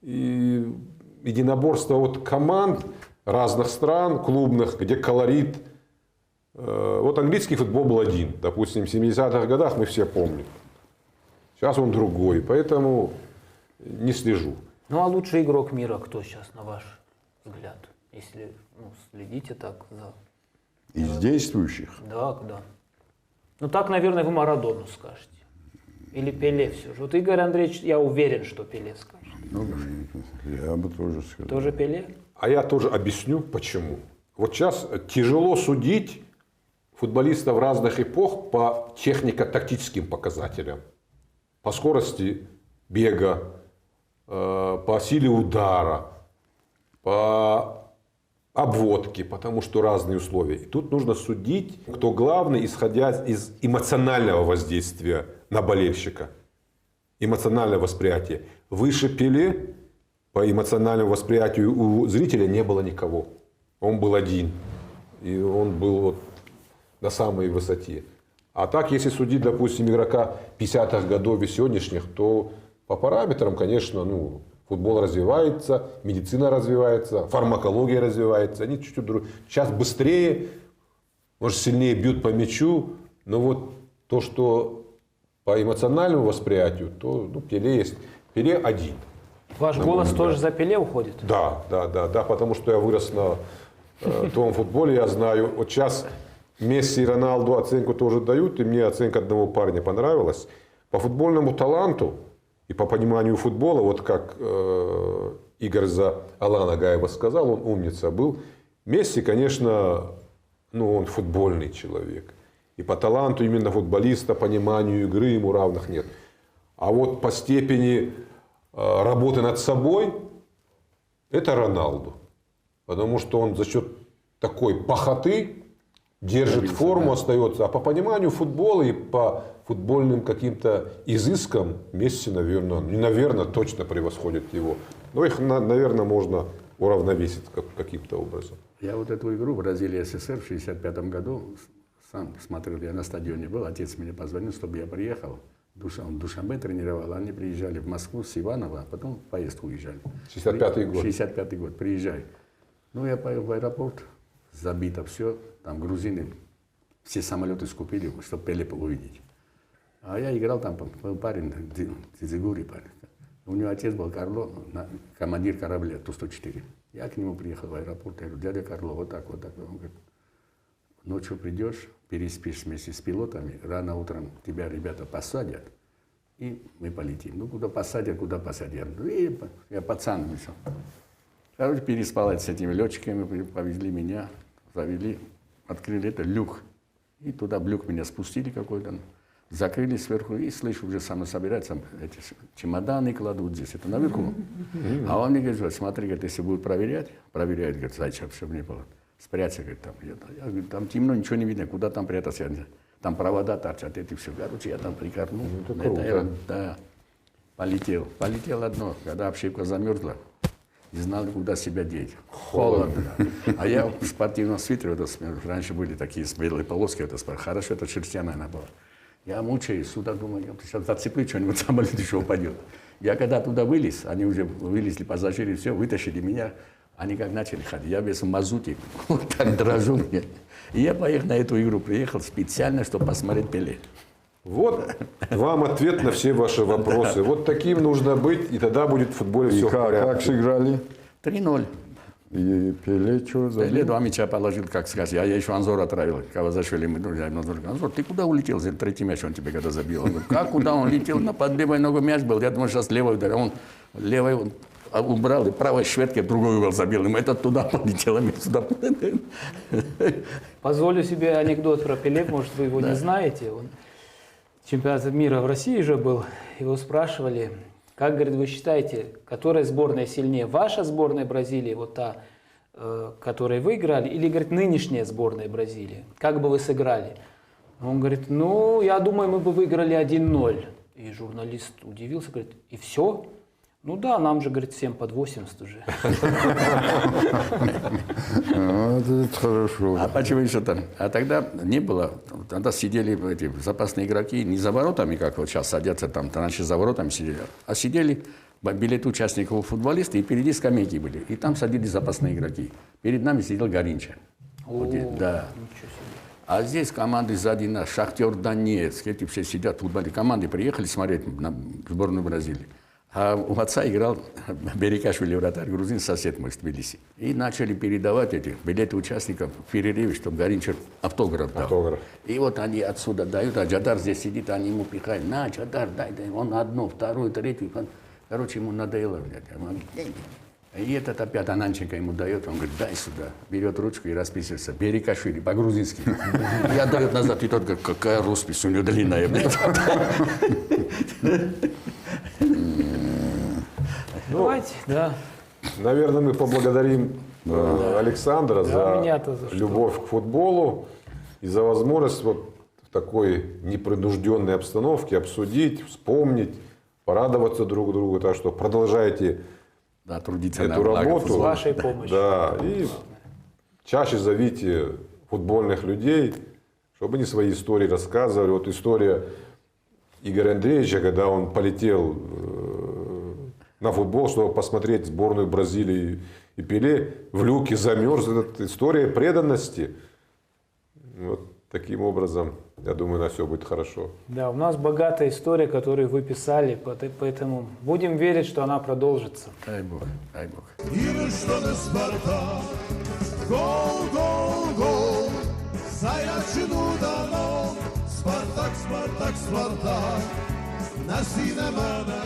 И единоборство от команд разных стран, клубных, где колорит. Вот английский футбол был один. Допустим, в 70-х годах мы все помним. Сейчас он другой. Поэтому не слежу. Ну а лучший игрок мира кто сейчас, на ваш взгляд? Если следите так за... Из действующих? Да. Ну так, наверное, вы Марадону скажете. Или Пеле все же. Вот Игорь Андреевич, я уверен, что Пеле скажет. Ну, я бы тоже сказал. Тоже Пеле? А я тоже объясню, почему. Вот сейчас тяжело судить футболистов разных эпох по технико-тактическим показателям. По скорости бега, по силе удара, по обводки, потому что разные условия. И тут нужно судить, кто главный, исходя из эмоционального воздействия на болельщика. Эмоциональное восприятие. Выше Пеле по эмоциональному восприятию у зрителя не было никого. Он был один. И он был вот на самой высоте. А так, если судить, допустим, игрока 50-х годов и сегодняшних, то по параметрам, конечно, футбол развивается, медицина развивается, фармакология развивается. Они чуть-чуть другие. Сейчас быстрее, может, сильнее бьют по мячу, но вот то, что по эмоциональному восприятию, то Пеле есть. Пеле один. Ваш голос тоже за Пеле уходит? Да, потому что я вырос на том футболе, я знаю. Вот сейчас Месси и Роналду оценку тоже дают, и мне оценка одного парня понравилась. По футбольному таланту и по пониманию футбола, вот как Игорь за Алана Гаева сказал, он умница был. Месси, конечно, он футбольный человек. И по таланту именно футболиста, пониманию игры ему равных нет. А вот по степени работы над собой это Роналду. Потому что он за счет такой пахоты держит форму, остается. А по пониманию футбола и по футбольным каким-то изыскам Месси, наверное, точно превосходит его. Но их, наверное, можно уравновесить каким-то образом. Я вот эту игру Бразилия-СССР в 1965 году сам смотрел, я на стадионе был, отец мне позвонил, чтобы я приехал. Он Душанбе тренировал, они приезжали в Москву с Иванова, а потом в поездку уезжали. 65-й год. 65-й год, приезжай. Я поехал в аэропорт, забито все, там грузины все самолеты скупили, чтобы Пеле увидеть. А я играл там, парень, Дзигури парень. У него отец был Карло, командир корабля Ту-104. Я к нему приехал в аэропорт, я говорю, дядя Карло, вот так. Он говорит, ночью придешь, переспишь вместе с пилотами, рано утром тебя ребята посадят, и мы полетим. Куда посадят, я пацан. Короче, переспал с этими летчиками, повезли меня, завели, открыли люк. И туда в люк меня спустили какой-то, закрыли сверху, и слышу, уже сам собираются, эти чемоданы кладут здесь, это наверху. А он мне говорит, смотри, говорит, если будут проверяют, говорит, зайчик, чтобы не было. Спрячься, говорит, там. Я говорю, там темно, ничего не видно, куда там прятаться. Там провода торчат, эти все. Короче, я там прикорнул. Да, полетел. Полетел одно, когда обшивка замерзла, не знал, куда себя деть. Холодно. А я в спортивном свитере, раньше были такие белые полоски, хорошо, это шерстяная она была. Я мучаюсь, сюда думаю, я сейчас зацеплю что-нибудь, самолет еще упадет. Я когда туда вылез, они уже вылезли пассажиры, все, вытащили меня. Они как начали ходить, я весь в мазуте, так дрожу мне. И я поехал на эту игру, приехал специально, чтобы посмотреть Пеле. Вот вам ответ на все ваши вопросы. Вот таким нужно быть, и тогда будет в футболе все в порядке. Как сыграли? 3-0. И Пеле что забил? Пеле 2 мяча положил, как сказать. Я еще Анзор отравил. Когда зашли, мы друзья, Анзор, ты куда улетел? Третий мяч он тебе когда забил. Он говорит, как куда он летел? Под левой ногой мяч был. Я думал, сейчас левой ударил. Он левой убрал, и правой шведкой в другой угол забил. И это туда полетело, мы сюда. Позволю себе анекдот про Пеле, может, вы его не знаете. Он чемпионат мира в России же был. Его спрашивали, как, говорит, вы считаете, которая сборная сильнее? Ваша сборная Бразилии, вот та, которой вы играли, или, говорит, нынешняя сборная Бразилии? Как бы вы сыграли? Он говорит, я думаю, мы бы выиграли 1-0. И журналист удивился, говорит, и все? Да, нам же, говорит, всем под 80 уже. Вот это хорошо. А почему еще там? А тогда не было. Тогда сидели эти запасные игроки не за воротами, как вот сейчас садятся там, раньше за воротами сидели, а сидели билеты участников футболисты, и впереди скамейки были. И там садились запасные игроки. Перед нами сидел Гаринча. Да. А здесь команды сзади нас, Шахтер Донецк, эти все сидят, футбольные команды приехали смотреть на сборную Бразилии. А у отца играл Берикашвили, вратарь, грузин, сосед мой в Тбилиси. И начали передавать эти билеты участников в перерыве, чтобы Гаринчер автограф дал. И вот они отсюда дают, а Джадар здесь сидит, они ему пихают. На, Джадар, дай. Он одну, вторую, третью. Короче, ему надоело взять. И этот опять Ананченко ему дает, он говорит, дай сюда. Берет ручку и расписывается. Берикашвили, по-грузински. Я дает назад, и тот говорит, какая роспись, у него длинная. Давайте, да. Наверное, мы поблагодарим Александра меня-то за за что. любовь к футболу и за возможность вот в такой непринужденной обстановке обсудить, вспомнить, порадоваться друг другу. Так что продолжайте Да, трудиться на эту благо работу. С футбола. вашей помощью. Да, и чаще зовите футбольных людей, чтобы они свои истории рассказывали. Вот история Игоря Андреевича, когда он полетел на футбол, чтобы посмотреть сборную Бразилии и Пеле, в люке замерз. Это история преданности. Вот таким образом, я думаю, на все будет хорошо. Да, у нас богатая история, которую вы писали, поэтому будем верить, что она продолжится. Дай Бог, дай Бог. І що не Спартак, гол, гол, гол, Заячину дано, Спартак, Спартак, Спартак, на сіне мене